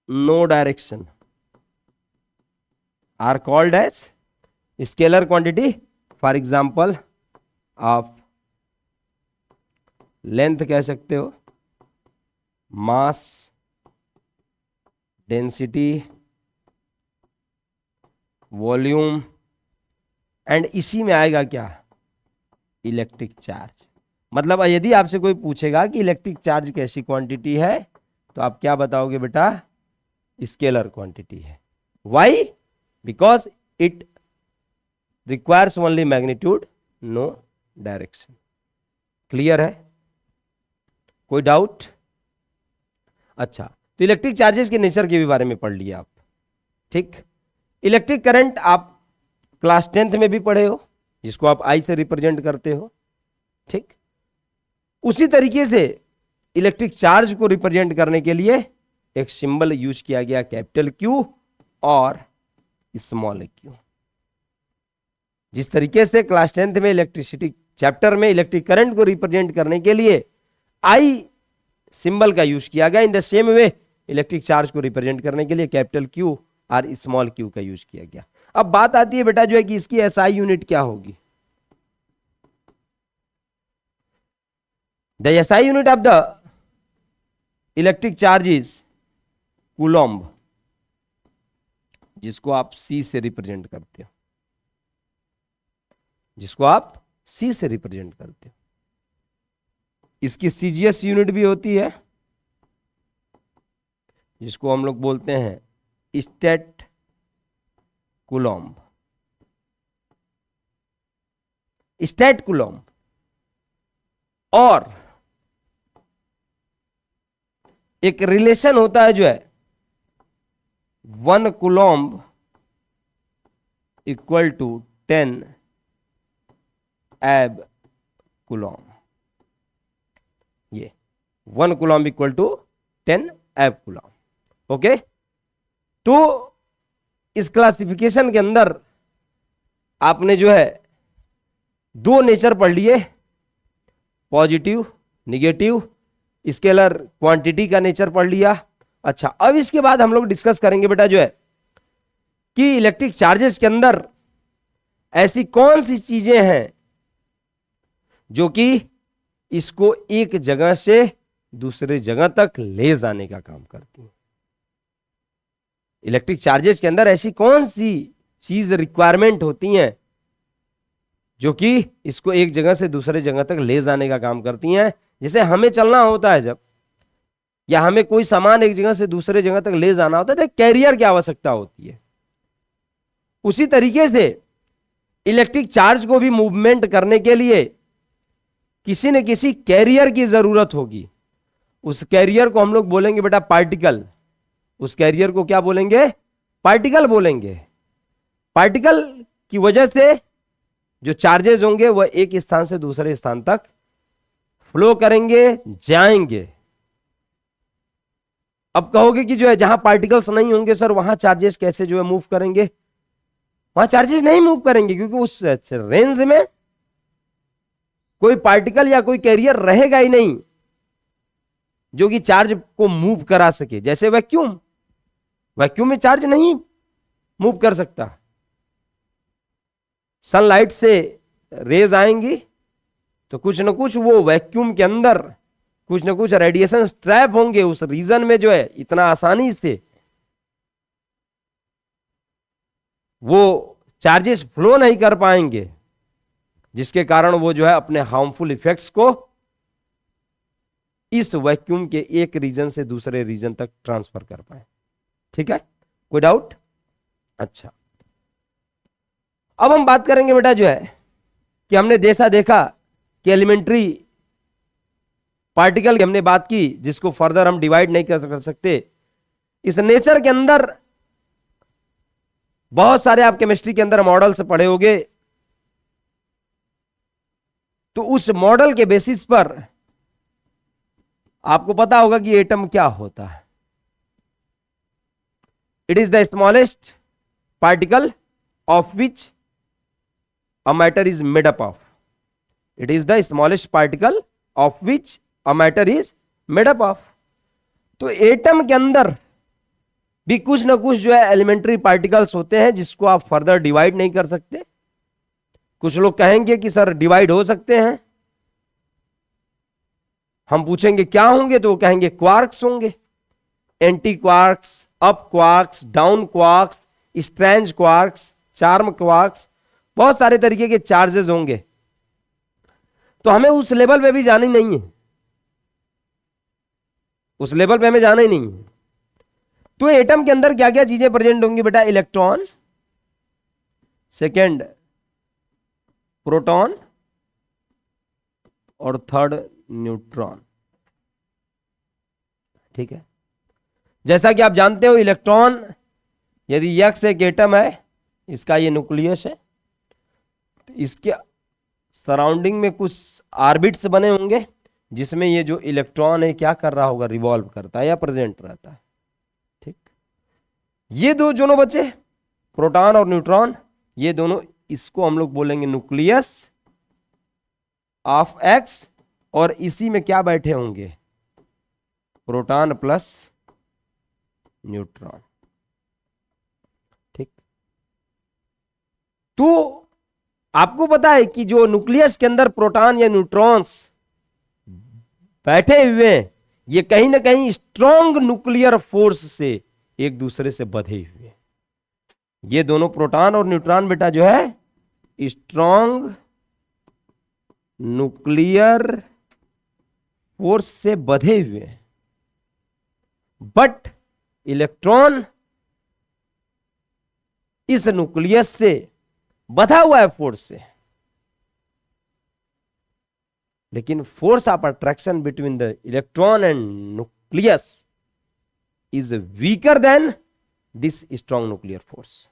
no direction, are called as scalar quantity. For example, आप length कह सकते हो, मास, density, volume, and इसी में आएगा क्या? Electric charge. मतलब यदि आपसे कोई पूछेगा कि इलेक्ट्रिक चार्ज कैसी क्वांटिटी है, तो आप क्या बताओगे बेटा? स्केलर क्वांटिटी है। Why? Because it requires only magnitude, no direction. Clear है? कोई डाउट? अच्छा, तो इलेक्ट्रिक चार्जेस के नेचर के भी बारे में पढ़ लिया आप। ठीक, इलेक्ट्रिक करंट आप क्लास 10th में भी पढ़े हो, जिसको आप आई से रिप्रेजेंट करते हो। ठीक, उसी तरीके से इलेक्ट्रिक चार्ज को रिप्रेजेंट करने के लिए एक सिंबल यूज किया गया, कैपिटल क्यू और स्मॉल क्यू। जिस तरीके से क्लास 10th में इलेक्ट्रिसिटी चैप्टर में इलेक्ट्रिक करंट को रिप्रेजेंट करने के लिए आई सिंबल का यूज किया गया, इन the same way electric charge को रिप्रेजेंट करने के लिए कैपिटल क्यू और स्मॉल क्यू का यूज किया गया। अब बात आती है बेटा जो है कि इसकी एसआई यूनिट क्या होगी। The SI unit of the electric charge is coulomb, जिसको आप सी से रिप्रेजेंट करते हो, जिसको आप सी से रिप्रेजेंट करते हो। इसकी सीजीएस यूनिट भी होती है, जिसको हम लोग बोलते हैं स्टेट कूलम्ब। State coulomb. और एक रिलेशन होता है जो है 1 कूलम्ब इक्वल टू 10 एब कूलम्ब। ये 1 कूलम्ब इक्वल टू 10 एब कूलम्ब। ओके, तो इस क्लासिफिकेशन के अंदर आपने जो है दो नेचर पढ़ लिए, पॉजिटिव निगेटिव, स्केलर क्वांटिटी का नेचर पढ़ लिया। अच्छा, अब इसके बाद हम लोग डिस्कस करेंगे बेटा जो है कि इलेक्ट्रिक चार्जेस के अंदर ऐसी कौन सी चीजें हैं जो कि इसको एक जगह से दूसरे जगह तक ले जाने का काम करती हैं। इलेक्ट्रिक चार्जेस के अंदर ऐसी कौन सी चीज रिक्वायरमेंट होती हैं जो कि इसको एक जगह से दूसरे जगह तक ले जाने का काम करती हैं। जैसे हमें चलना होता है जब, या हमें कोई सामान एक जगह से दूसरे जगह तक ले जाना होता है, तो कैरियर की आवश्यकता होती है। उसी तरीके से इलेक्ट्रिक चार्ज को भी मूवमेंट करने के लिए किसी न किसी कैरियर की जरूरत होगी। उस कैरियर को हम लोग बोलेंगे बेटा पार्टिकल। उस कैरियर को क्या बोलेंगे? पार्टिकल बोलेंगे। पार्टिकल की वजह से जो चार्जेस होंगे वह एक स्थान से दूसरे स्थान तक फ्लो करेंगे, जाएंगे। अब कहोगे कि जो है जहां पार्टिकल्स नहीं होंगे सर वहां चार्जेस कैसे जो है मूव करेंगे? वहां चार्जेस नहीं मूव करेंगे, क्योंकि उस रेंज में कोई पार्टिकल या कोई कैरियर रहेगा ही नहीं जो कि चार्ज को मूव करा सके। जैसे वैक्यूम, वैक्यूम में चार्ज नहीं मूव कर सकता। सनलाइट से रेज आएंगी तो कुछ ना कुछ वो वैक्यूम के अंदर कुछ ना कुछ रेडिएशन ट्रैप होंगे उस रीजन में, जो है इतना आसानी से वो चार्जेस फ्लो नहीं कर पाएंगे, जिसके कारण वो जो है अपने हार्मफुल इफेक्ट्स को इस वैक्यूम के एक रीजन से दूसरे रीजन तक ट्रांसफर कर पाए। ठीक है, कोई डाउट? अच्छा, अब हम बात करेंगे बेटा जो है कि हमने जैसा देखा कि एलिमेंट्री पार्टिकल की हमने बात की, जिसको फर्दर हम डिवाइड नहीं कर सकते। इस नेचर के अंदर बहुत सारे आप केमिस्ट्री के अंदर मॉडल्स पढ़े होंगे, तो उस मॉडल के बेसिस पर आपको पता होगा कि एटम क्या होता है। It is the smallest particle of which a matter is made up of. It is the smallest particle of which a matter is made up of. तो एटम के अंदर भी कुछ ना कुछ जो है एलिमेंट्री पार्टिकल्स होते हैं, जिसको आप फर्दर डिवाइड नहीं कर सकते। कुछ लोग कहेंगे कि सर डिवाइड हो सकते हैं। हम पूछेंगे क्या होंगे, तो वो कहेंगे क्वार्क्स होंगे, anti quarks, up quarks, down quarks, strange quarks, charm quarks, बहुत सारे तरीके के चार्जेस होंगे। तो हमें उस लेवल पे भी जाना ही नहीं है, उस लेवल पे हमें जाना ही नहीं है। तो एटम के अंदर क्या क्या चीजें प्रेजेंट होंगी बेटा? इलेक्ट्रॉन, सेकंड प्रोटॉन और थर्ड न्यूट्रॉन। ठीक है, जैसा कि आप जानते हो इलेक्ट्रॉन यदि यक्स एक एटम है, इसका ये न्यूक्लियस है, तो इसके सराउंडिंग में कुछ ऑर्बिट्स बने होंगे जिसमें ये जो इलेक्ट्रॉन है क्या कर रहा होगा, रिवॉल्व करता है या प्रेजेंट रहता है। ठीक, ये दो दोनों बचे प्रोटॉन और न्यूट्रॉन, ये दोनों, इसको हम लोग बोलेंगे न्यूक्लियस ऑफ एक्स, और इसी में क्या बैठे होंगे, प्रोटॉन प्लस न्यूट्रॉन। ठीक, तो आपको पता है कि जो न्यूक्लियस के अंदर प्रोटॉन या न्यूट्रॉन्स बैठे हुए हैं, ये कहीं ना कहीं स्ट्रॉन्ग न्यूक्लियर फोर्स से एक दूसरे से बंधे हुए हैं। ये दोनों प्रोटॉन और न्यूट्रॉन बेटा जो है स्ट्रॉन्ग न्यूक्लियर फोर्स से बंधे हुए हैं, बट इलेक्ट्रॉन इस न्यूक्लियस से बंधा हुआ है फोर्स से, लेकिन force of attraction between the electron and nucleus is weaker then this strong nuclear force,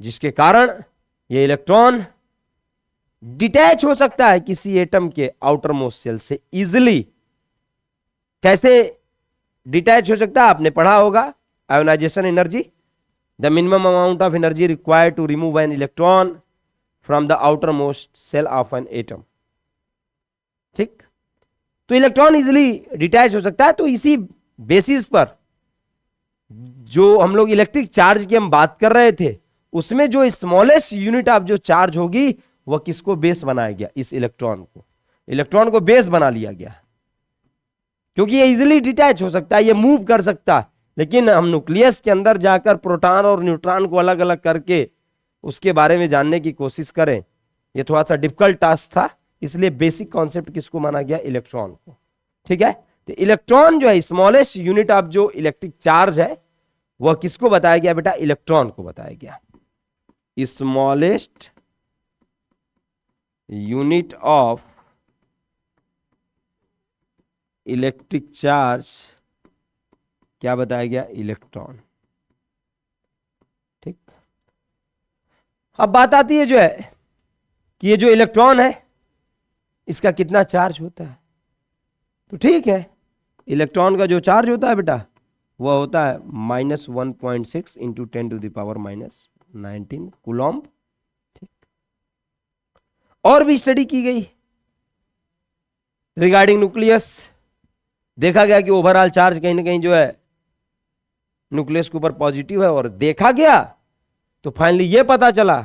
जिसके कारण ये इलेक्ट्रॉन डिटैच हो सकता है किसी एटम के आउटर मोस्ट सेल से इजिली। कैसे डिटैच हो सकता है, आपने पढ़ा होगा ionisation energy, the minimum amount of energy required to remove an electron from the outermost shell of an atom. ठीक, तो इलेक्ट्रॉन इजिली डिटैच हो सकता है। तो इसी बेसिस पर जो हम लोग इलेक्ट्रिक चार्ज की हम बात कर रहे थे, उसमें जो स्मॉलेस्ट यूनिट ऑफ जो चार्ज होगी वह किसको बेस बनाया गया, इस इलेक्ट्रॉन को बेस बना लिया गया, क्योंकि ये इजिली डिटैच हो सकता है, ये मूव कर सकता है। लेकिन हम न्यूक्लियस के अंदर जाकर प्रोटॉन और न्यूट्रॉन को अलग अलग करके उसके बारे में जानने की कोशिश करें, ये थोड़ा सा डिफिकल्ट टास्क था, इसलिए बेसिक कॉन्सेप्ट किसको माना गया, इलेक्ट्रॉन को। ठीक है, तो इलेक्ट्रॉन जो है स्मॉलेस्ट यूनिट ऑफ जो इलेक्ट्रिक चार्ज है वह किसको बताया गया बेटा, इलेक्ट्रॉन को बताया गया। Smallest unit of electric charge क्या बताया गया, इलेक्ट्रॉन। ठीक, अब बात आती है जो है कि ये जो इलेक्ट्रॉन है इसका कितना चार्ज होता है। तो ठीक है, इलेक्ट्रॉन का जो चार्ज होता है बेटा वह होता है -1.6 इंटू 10⁻⁻19 कूलॉम्ब। ठीक, और भी स्टडी की गई रिगार्डिंग न्यूक्लियस, देखा गया कि ओवरऑल चार्ज कहीं ना कहीं जो है न्यूक्लियस के ऊपर पॉजिटिव है, और देखा गया तो फाइनली ये पता चला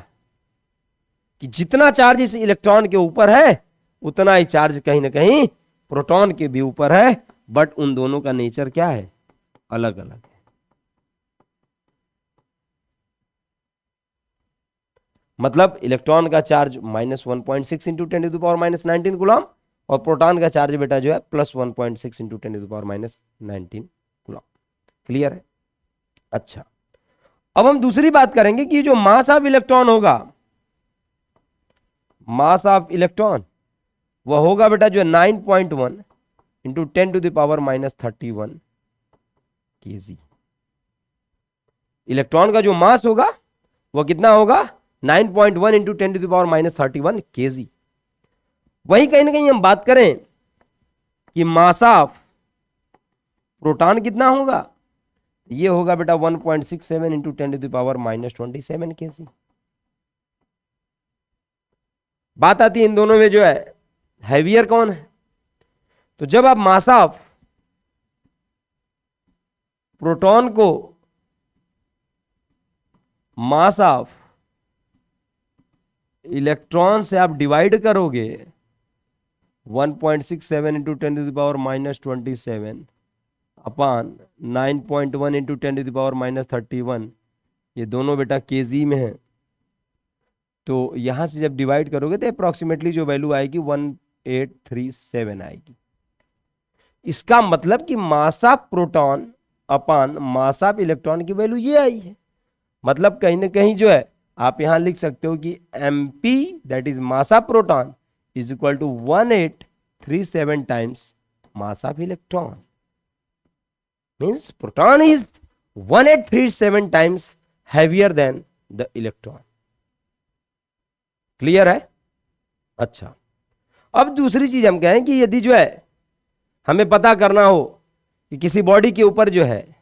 कि जितना चार्ज इस इलेक्ट्रॉन के ऊपर है उतना ही चार्ज कहीं ना कहीं प्रोटॉन के भी ऊपर है, बट उन दोनों का नेचर क्या है, अलग अलग है। मतलब इलेक्ट्रॉन का चार्ज -1.6 इंटू 10⁻⁻19 कूलॉम्ब, और प्रोटॉन का चार्ज बेटा जो है +1.6 इंटू 10⁻⁻19 कूलॉम्ब। क्लियर है? अच्छा, अब हम दूसरी बात करेंगे कि जो मास ऑफ इलेक्ट्रॉन होगा, मास ऑफ इलेक्ट्रॉन वह होगा बेटा जो है 9.1 इंटू 10⁻31 kg। इलेक्ट्रॉन का जो मास होगा वह कितना होगा, 9.1 इंटू 10⁻31 kg। वही कहीं ना कहीं हम बात करें कि मास ऑफ प्रोटॉन कितना होगा, ये होगा बेटा 1.67 इंटू 10⁻⁻27 kg। बात आती है इन दोनों में जो है हैवियर कौन है। तो जब आप मास ऑफ प्रोटॉन को मास ऑफ इलेक्ट्रॉन से आप डिवाइड करोगे 1.67 इंटू 10⁻⁻27 अपॉन 9.1 इंटू 10⁻⁻31, ये दोनों बेटा केजी में है, तो यहां से जब डिवाइड करोगे तो अप्रोक्सीमेटली जो वैल्यू आएगी 1837 आएगी। इसका मतलब कि मास of proton upon mass of electron की वैल्यू ये आई है। मतलब कहीं ना कहीं जो है आप यहां लिख सकते हो कि mp that is mass of proton is equal to 1837 times mass of electron. Means proton is 1837 times heavier than the electron. Clear है? अच्छा, अब दूसरी चीज हम कहें कि यदि जो है हमें पता करना हो कि किसी बॉडी के ऊपर जो है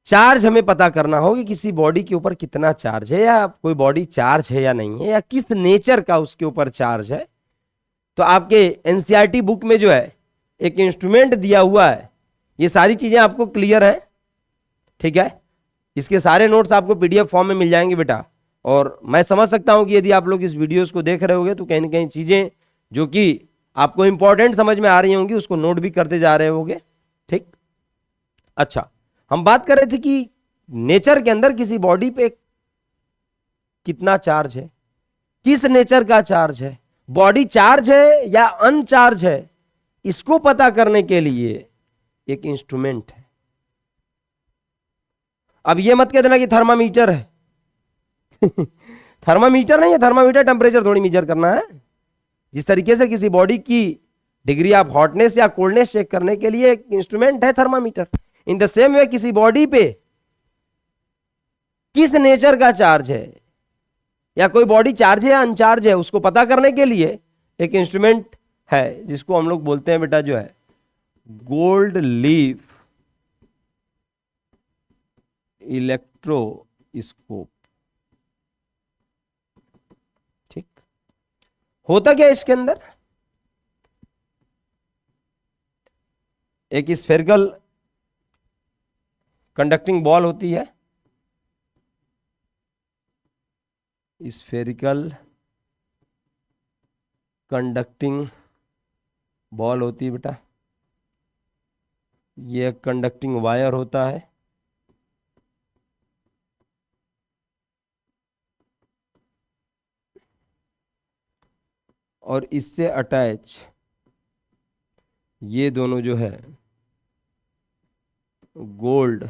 चार्ज, हमें पता करना हो कि किसी बॉडी के ऊपर कितना चार्ज है, या कोई बॉडी चार्ज है या नहीं है, या किस नेचर का उसके ऊपर चार्ज है, तो आपके एनसीईआरटी बुक में जो है एक इंस्ट्रूमेंट दिया हुआ है। ये सारी चीजें आपको क्लियर है? ठीक है, इसके सारे नोट्स आपको पीडीएफ फॉर्म में मिल जाएंगे बेटा। और मैं समझ सकता हूं कि यदि आप लोग इस वीडियोस को देख रहे होंगे तो कहीं ना कहीं चीजें जो कि आपको इंपॉर्टेंट समझ में आ रही होंगी उसको नोट भी करते जा रहे होंगे। ठीक, अच्छा, हम बात कर रहे थे कि नेचर के अंदर किसी बॉडी पे कितना चार्ज है, किस नेचर का चार्ज है, बॉडी चार्ज है या अनचार्ज है, इसको पता करने के लिए एक इंस्ट्रूमेंट है। अब ये मत कह देना कि थर्मामीटर है थर्मामीटर नहीं है, थर्मामीटर टेम्परेचर थोड़ी मेजर करना है। जिस तरीके से किसी बॉडी की डिग्री ऑफ हॉटनेस या कोल्डनेस चेक करने के लिए एक इंस्ट्रूमेंट है थर्मामीटर, इन द सेम वे किसी बॉडी पे किस नेचर का चार्ज है, या कोई बॉडी चार्ज है या अनचार्ज है, उसको पता करने के लिए एक इंस्ट्रूमेंट है जिसको हम लोग बोलते हैं बेटा जो है गोल्ड लीफ इलेक्ट्रोस्कोप। ठीक, होता क्या इसके अंदर, एक स्फेरिकल कंडक्टिंग बॉल होती है, स्फेरिकल कंडक्टिंग बॉल होती है बेटा, ये कंडक्टिंग वायर होता है, और इससे अटैच ये दोनों जो है गोल्ड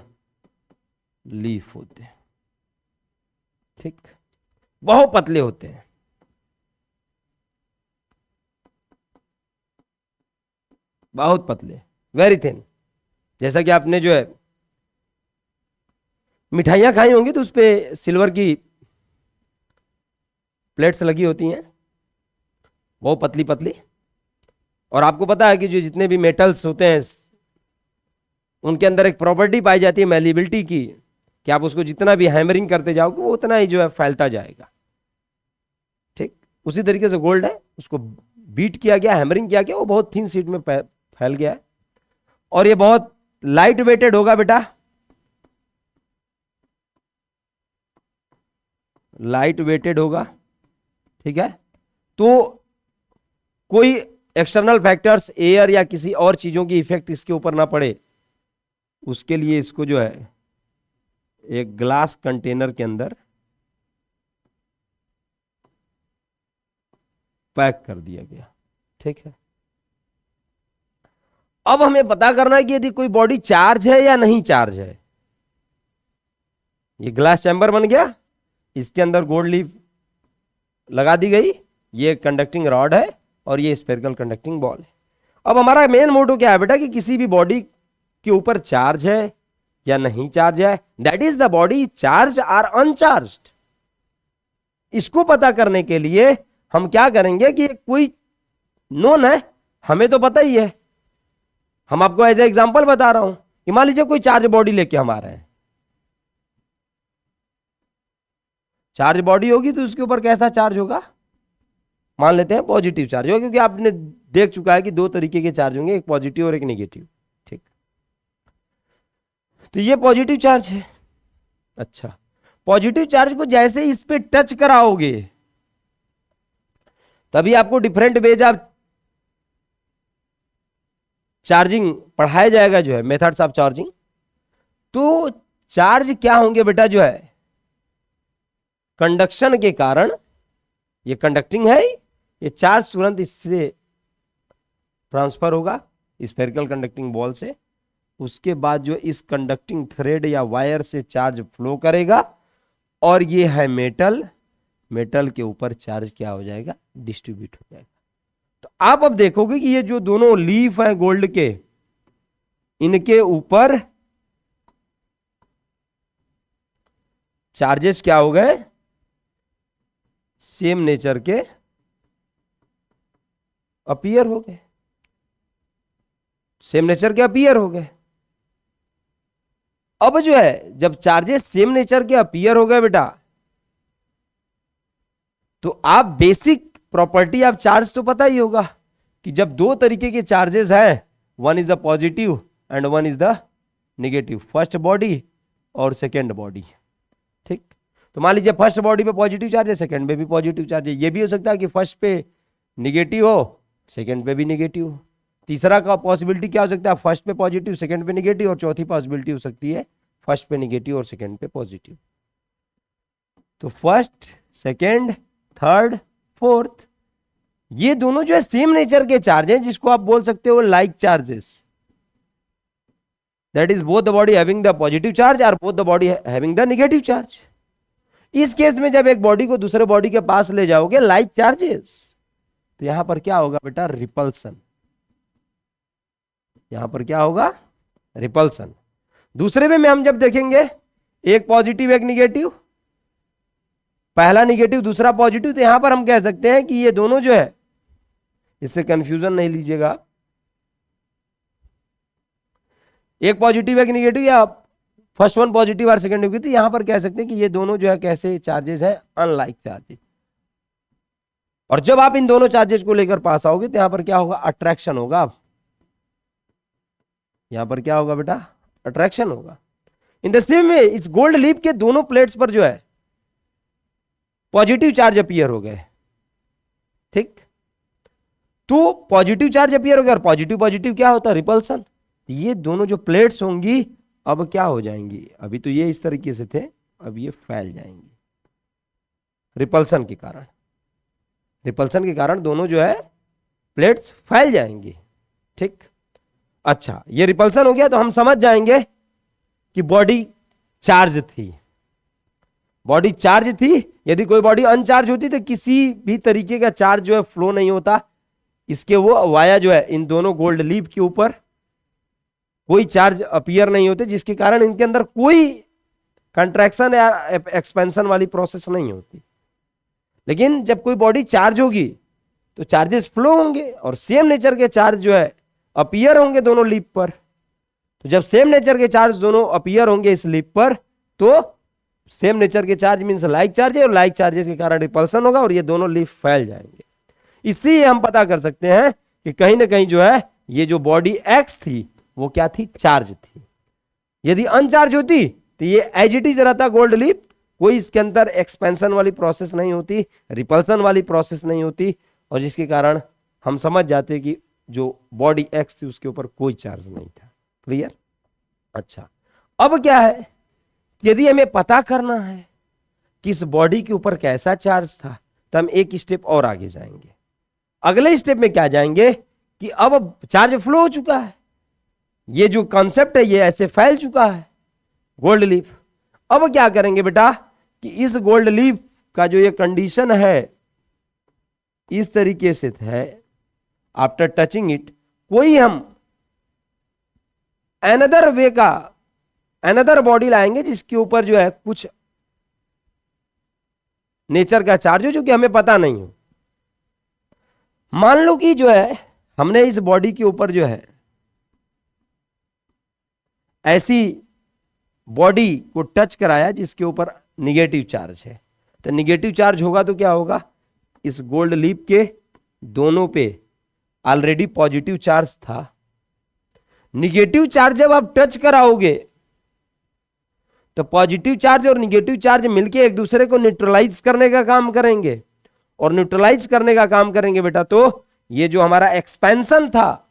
लीफ होते हैं। ठीक, बहुत पतले होते हैं, बहुत पतले, वेरी थिन। जैसा कि आपने जो है मिठाइयां खाई होंगी तो उस पे सिल्वर की प्लेट्स लगी होती हैं, बहुत पतली पतली। और आपको पता है कि जो जितने भी मेटल्स होते हैं उनके अंदर एक प्रॉपर्टी पाई जाती है मैलिबिलिटी की, कि आप उसको जितना भी हैमरिंग करते जाओगे वो उतना ही जो है फैलता जाएगा। ठीक, उसी तरीके से गोल्ड है, उसको बीट किया गया, हैमरिंग किया गया, वो बहुत थिन शीट में फैल गया है, और ये बहुत लाइट वेटेड होगा बेटा, लाइट वेटेड होगा। ठीक है, तो कोई एक्सटर्नल फैक्टर्स, एयर या किसी और चीजों की इफेक्ट इसके ऊपर ना पड़े, उसके लिए इसको जो है एक ग्लास कंटेनर के अंदर पैक कर दिया गया। ठीक है, अब हमें पता करना है कि यदि कोई बॉडी चार्ज है या नहीं चार्ज है। ये ग्लास चैम्बर बन गया, इसके अंदर गोल्ड लीफ लगा दी गई, ये कंडक्टिंग रॉड है और ये स्फेरिकल कंडक्टिंग बॉल है। अब हमारा मेन मोटो क्या है बेटा कि किसी भी बॉडी के ऊपर चार्ज है या नहीं चार्ज है, that is the body charge or uncharged. इसको पता करने के लिए हम क्या करेंगे कि कोई नोन है, हमें तो पता ही है, हम आपको एज ए एग्जांपल बता रहा हूं कि मान लीजिए कोई चार्ज बॉडी लेके हम आ रहे हैं, चार्ज बॉडी होगी तो उसके ऊपर कैसा चार्ज होगा, मान लेते हैं पॉजिटिव चार्ज होगा, क्योंकि आपने देख चुका है कि दो तरीके के चार्ज होंगे, एक पॉजिटिव और एक नेगेटिव। ठीक, तो ये पॉजिटिव चार्ज है। अच्छा, पॉजिटिव चार्ज को जैसे इस पे टच कराओगे तभी आपको डिफरेंट वेज ऑफ चार्जिंग पढ़ाया जाएगा, जो है मेथड्स ऑफ चार्जिंग। तो चार्ज क्या होंगे बेटा, जो है कंडक्शन के कारण, ये कंडक्टिंग है, ये चार्ज तुरंत इससे ट्रांसफर होगा स्फेरिकल कंडक्टिंग बॉल से, उसके बाद जो इस कंडक्टिंग थ्रेड या वायर से चार्ज फ्लो करेगा, और ये है मेटल, मेटल के ऊपर चार्ज क्या हो जाएगा, डिस्ट्रीब्यूट हो जाएगा। तो आप अब देखोगे कि ये जो दोनों लीफ हैं गोल्ड के, इनके ऊपर चार्जेस क्या हो गए, सेम नेचर के अपीयर हो गए, सेम नेचर के अपीयर हो गए। अब जो है जब चार्जेस सेम नेचर के अपीयर हो गए बेटा, तो आप बेसिक प्रॉपर्टी ऑफ चार्ज तो पता ही होगा कि जब दो तरीके के चार्जेस हैं, one is the positive and one is the negative, first body और सेकेंड बॉडी, ठीक। तो मान लीजिए फर्स्ट बॉडी पे पॉजिटिव चार्ज है, सेकेंड पे भी पॉजिटिव चार्ज है। ये भी हो सकता है कि फर्स्ट पे निगेटिव हो, सेकेंड पे भी निगेटिव हो। तीसरा का पॉसिबिलिटी क्या हो सकता है, फर्स्ट पे पॉजिटिव सेकेंड पे निगेटिव, और चौथी पॉसिबिलिटी हो सकती है फर्स्ट पे निगेटिव और सेकेंड पे पॉजिटिव। तो फर्स्ट, सेकेंड, थर्ड, फोर्थ, ये दोनों जो है सेम नेचर के चार्ज हैं, जिसको आप बोल सकते हो like charges. That is both the body having the positive charge और both the body having the negative charge. इस केस में जब एक बॉडी को दूसरे बॉडी के पास ले जाओगे लाइक चार्जेस, तो यहां पर क्या होगा बेटा, रिपल्सन। यहां पर क्या होगा, रिपल्सन। दूसरे में हम जब देखेंगे एक पॉजिटिव एक निगेटिव, पहला निगेटिव दूसरा पॉजिटिव, तो यहां पर हम कह सकते हैं कि ये दोनों जो है, इससे कंफ्यूजन नहीं लीजिएगा, एक पॉजिटिव एक निगेटिव या फर्स्ट वन पॉजिटिव और सेकंड निगेटिव, तो यहां पर कह सकते हैं कि ये दोनों जो है कैसे चार्जेस हैं, अनलाइक चार्जेस। और जब आप इन दोनों चार्जेस को लेकर पास आओगे तो यहां पर क्या होगा, अट्रैक्शन होगा। यहां पर क्या होगा बेटा, अट्रैक्शन होगा। इन द सेम वे इस गोल्ड लीफ के दोनों प्लेट्स पर जो है पॉजिटिव चार्ज अपीयर हो गए, ठीक। तो पॉजिटिव चार्ज अपीयर हो गया, और पॉजिटिव पॉजिटिव क्या होता है, रिपल्सन। ये दोनों जो प्लेट्स होंगी अब क्या हो जाएंगी, अभी तो ये इस तरीके से थे, अब ये फैल जाएंगी रिपल्सन के कारण। रिपल्सन के कारण दोनों जो है प्लेट्स फैल जाएंगी, ठीक। अच्छा, ये रिपल्सन हो गया तो हम समझ जाएंगे कि बॉडी चार्ज थी, बॉडी चार्ज थी। यदि कोई बॉडी अनचार्ज होती तो किसी भी तरीके का चार्ज जो है फ्लो नहीं होता, इसके वो वाया जो है इन दोनों गोल्ड लीफ के ऊपर कोई चार्ज अपीयर नहीं होते, जिसके कारण इनके अंदर कोई कंट्रैक्शन या एक्सपेंशन वाली प्रोसेस नहीं होती। लेकिन जब कोई बॉडी चार्ज होगी तो चार्जेस फ्लो होंगे, और सेम नेचर के चार्ज जो है अपीयर होंगे दोनों लीफ पर। तो जब सेम नेचर के चार्ज दोनों अपीयर होंगे इस लीफ पर, तो सेम नेचर के चार्ज मींस लाइक चार्ज है, और लाइक चार्जेस के कारण रिपल्सन होगा, और ये दोनों लीफ फैल जाएंगे। इससे हम पता कर सकते हैं कि कहीं ना कहीं जो है ये जो बॉडी एक्स थी वो क्या थी, चार्ज थी। यदि अनचार्ज होती तो ये एज इट इज रहता गोल्ड लीफ, कोई इसके अंदर एक्सपेंशन वाली प्रोसेस नहीं होती, रिपल्सन वाली प्रोसेस नहीं होती, और जिसके कारण हम समझ जाते कि जो बॉडी एक्स थी उसके ऊपर कोई चार्ज नहीं था। क्लियर। अच्छा, अब क्या है, यदि हमें पता करना है कि इस बॉडी के ऊपर कैसा चार्ज था, तो हम एक स्टेप और आगे जाएंगे। अगले स्टेप में क्या जाएंगे कि अब चार्ज फ्लो हो चुका है, ये जो कॉन्सेप्ट है ये ऐसे फैल चुका है गोल्ड लीफ। अब क्या करेंगे बेटा कि इस गोल्ड लीफ का जो ये कंडीशन है इस तरीके से है, आफ्टर टचिंग इट कोई हम अनदर वे का अनदर बॉडी लाएंगे जिसके ऊपर जो है कुछ नेचर का चार्ज हो जो कि हमें पता नहीं हो। मान लो कि जो है हमने इस बॉडी के ऊपर जो है ऐसी बॉडी को टच कराया जिसके ऊपर निगेटिव चार्ज है, तो निगेटिव चार्ज होगा तो क्या होगा, इस गोल्ड लीफ के दोनों पे ऑलरेडी पॉजिटिव चार्ज था। निगेटिव चार्ज जब आप टच कराओगे तो पॉजिटिव चार्ज और निगेटिव चार्ज मिलके एक दूसरे को न्यूट्रलाइज करने का काम करेंगे, और न्यूट्रलाइज करने का काम करेंगे बेटा तो ये जो हमारा एक्सपेंशन था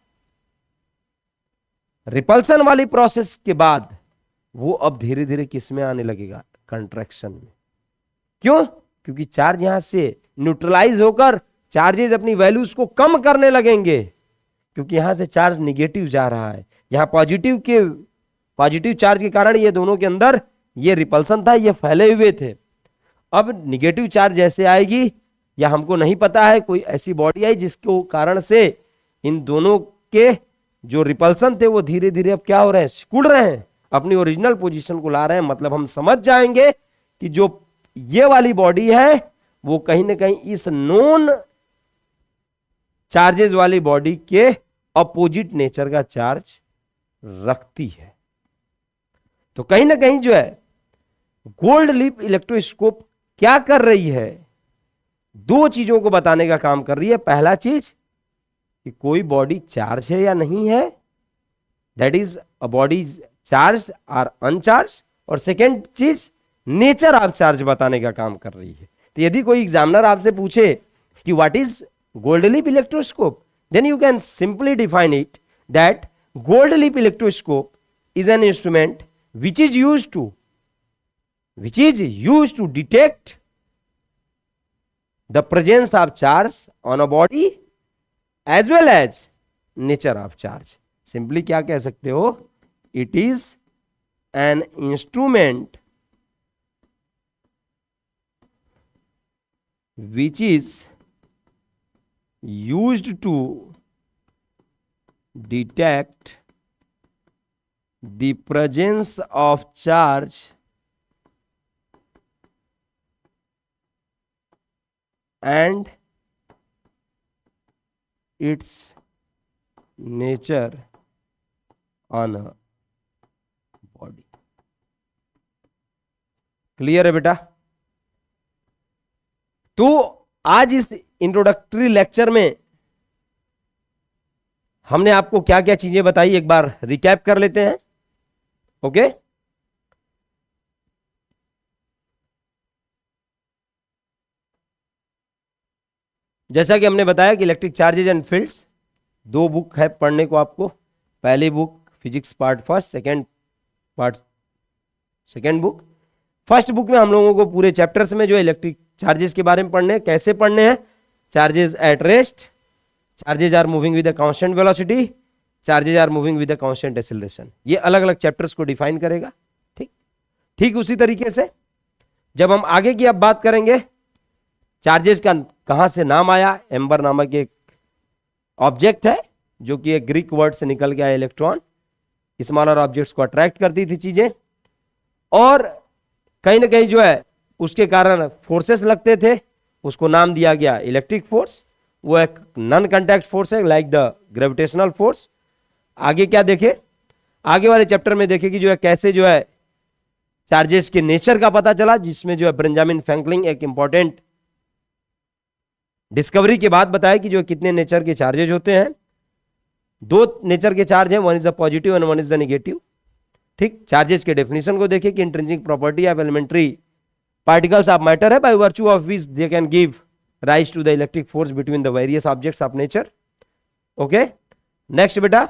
रिपल्सन वाली प्रोसेस के बाद, वो अब धीरे धीरे किस में आने लगेगा, कंट्रैक्शन में। क्यों? क्योंकि चार्ज यहां से न्यूट्रलाइज होकर चार्जेस अपनी वैल्यूज को कम करने लगेंगे, क्योंकि यहां से चार्ज निगेटिव जा रहा है, यहां पॉजिटिव चार्ज के कारण ये दोनों के अंदर ये रिपल्सन था, ये फैले हुए थे। अब निगेटिव चार्ज जैसे आएगी, या हमको नहीं पता है कोई ऐसी बॉडी आई जिसको कारण से इन दोनों के जो रिपल्सन थे वो धीरे धीरे अब क्या हो रहे हैं, सिकुड़ रहे हैं, अपनी ओरिजिनल पोजीशन को ला रहे हैं। मतलब हम समझ जाएंगे कि जो ये वाली बॉडी है वो कहीं ना कहीं इस नॉन चार्जेस वाली बॉडी के अपोजिट नेचर का चार्ज रखती है। तो कहीं ना कहीं जो है गोल्ड लीफ इलेक्ट्रोस्कोप क्या कर रही है, दो चीजों को बताने का काम कर रही है। पहला चीज कि कोई बॉडी चार्ज है या नहीं है, that is a body charge और अनचार्ज, और सेकेंड चीज नेचर ऑफ चार्ज बताने का काम कर रही है। तो यदि कोई एग्जामिनर आपसे पूछे कि what is gold leaf electroscope, then you can simply define it that gold leaf electroscope is an instrument which is used to detect the presence of charge on a body as well as nature of charge. Simply क्या कह सकते हो, it is an instrument which is used to detect the presence of charge and its nature on a body. Clear है बेटा? तो आज इस introductory lecture में हमने आपको क्या क्या चीजें बताई, एक बार रिकैप कर लेते हैं। ओके, जैसा कि हमने बताया कि इलेक्ट्रिक चार्जेज एंड फील्ड्स दो बुक है पढ़ने को आपको। पहली book physics part first, second book. First book में हम लोगों को पूरे चैप्टर्स में जो इलेक्ट्रिक चार्जेस के बारे में पढ़ने हैं, कैसे पढ़ने हैं, charges at rest, charges are moving with a constant velocity, charges are moving with a constant acceleration. ये अलग अलग चैप्टर्स को डिफाइन करेगा। ठीक उसी तरीके से जब हम आगे की अब बात करेंगे, चार्जेस का कहां से नाम आया, एम्बर नामक एक ऑब्जेक्ट है जो कि एक ग्रीक वर्ड से निकल गया इलेक्ट्रॉन, स्मॉलर ऑब्जेक्ट्स को अट्रैक्ट करती थी चीजें, और कहीं ना कहीं जो है उसके कारण फोर्सेस लगते थे, उसको नाम दिया गया इलेक्ट्रिक फोर्स। वो एक नॉन कांटेक्ट फोर्स है लाइक द ग्रेविटेशनल फोर्स। आगे क्या देखे, आगे वाले चैप्टर में देखे कि जो है कैसे जो है चार्जेस के नेचर का पता चला, जिसमें जो है बेंजामिन फ्रैंकलिन एक इंपॉर्टेंट डिस्कवरी के बाद बताया कि जो कितने नेचर के चार्जेज होते हैं। दो नेचर के चार्ज हैं, one is the positive and one is the negative. ठीक, चार्जेस के डेफिनेशन को देखें कि intrinsic property of elementary particles of matter है by virtue of which they can give rise to the electric force between the various objects of nature. Okay, next बेटा,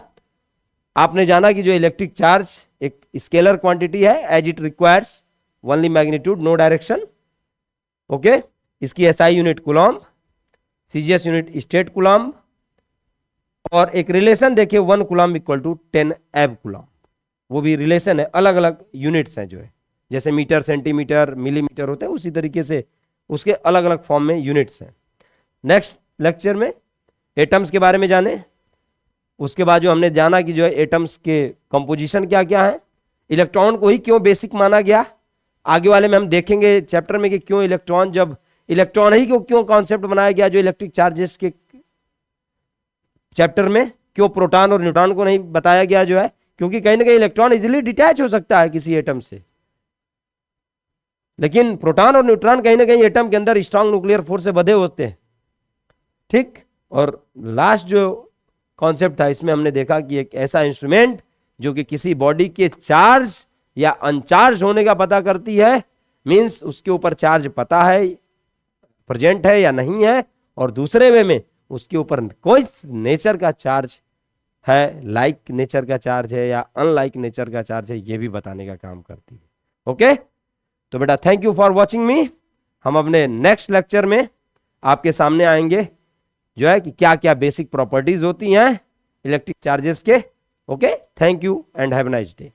आपने जाना कि जो इलेक्ट्रिक चार्ज एक स्केलर क्वांटिटी है, as it requires only magnitude no direction. Okay, इसकी SI unit coulomb, CGS unit state coulomb, और एक रिलेशन देखिए 1 कूलॉम्ब इक्वल टू 10 एब कूलॉम्ब। वो भी रिलेशन है, अलग अलग यूनिट्स हैं जो है, जैसे मीटर, सेंटीमीटर, मिलीमीटर होते हैं, उसी तरीके से उसके अलग अलग फॉर्म में यूनिट्स हैं। नेक्स्ट लेक्चर में एटम्स के बारे में जाने, उसके बाद जो हमने जाना कि जो है एटम्स के कंपोजिशन क्या क्या है, इलेक्ट्रॉन को ही क्यों बेसिक माना गया। आगे वाले में हम देखेंगे चैप्टर में कि क्यों इलेक्ट्रॉन, जब इलेक्ट्रॉन ही को क्यों कॉन्सेप्ट बनाया गया जो इलेक्ट्रिक चार्जेस के चैप्टर में, क्यों प्रोटॉन और न्यूट्रॉन को नहीं बताया गया जो है, क्योंकि कहीं ना कहीं इलेक्ट्रॉन इजीली डिटैच हो सकता है किसी एटम से, लेकिन प्रोटॉन और न्यूट्रॉन कहीं ना कहीं एटम के अंदर स्ट्रांग न्यूक्लियर फोर्स से बंधे होते हैं। ठीक, और लास्ट जो कॉन्सेप्ट था इसमें हमने देखा कि एक ऐसा इंस्ट्रूमेंट जो कि किसी बॉडी के चार्ज या अनचार्ज होने का पता करती है, मींस उसके ऊपर चार्ज पता है, प्रेजेंट है या नहीं है, और दूसरे वे में उसके ऊपर कोई नेचर का चार्ज है, लाइक नेचर का चार्ज है या अनलाइक नेचर का चार्ज है, ये भी बताने का काम करती है। ओके, तो बेटा थैंक यू फॉर वॉचिंग मी। हम अपने नेक्स्ट लेक्चर में आपके सामने आएंगे जो है कि क्या क्या बेसिक प्रॉपर्टीज होती हैं इलेक्ट्रिक चार्जेस के, okay, thank you and have a nice day.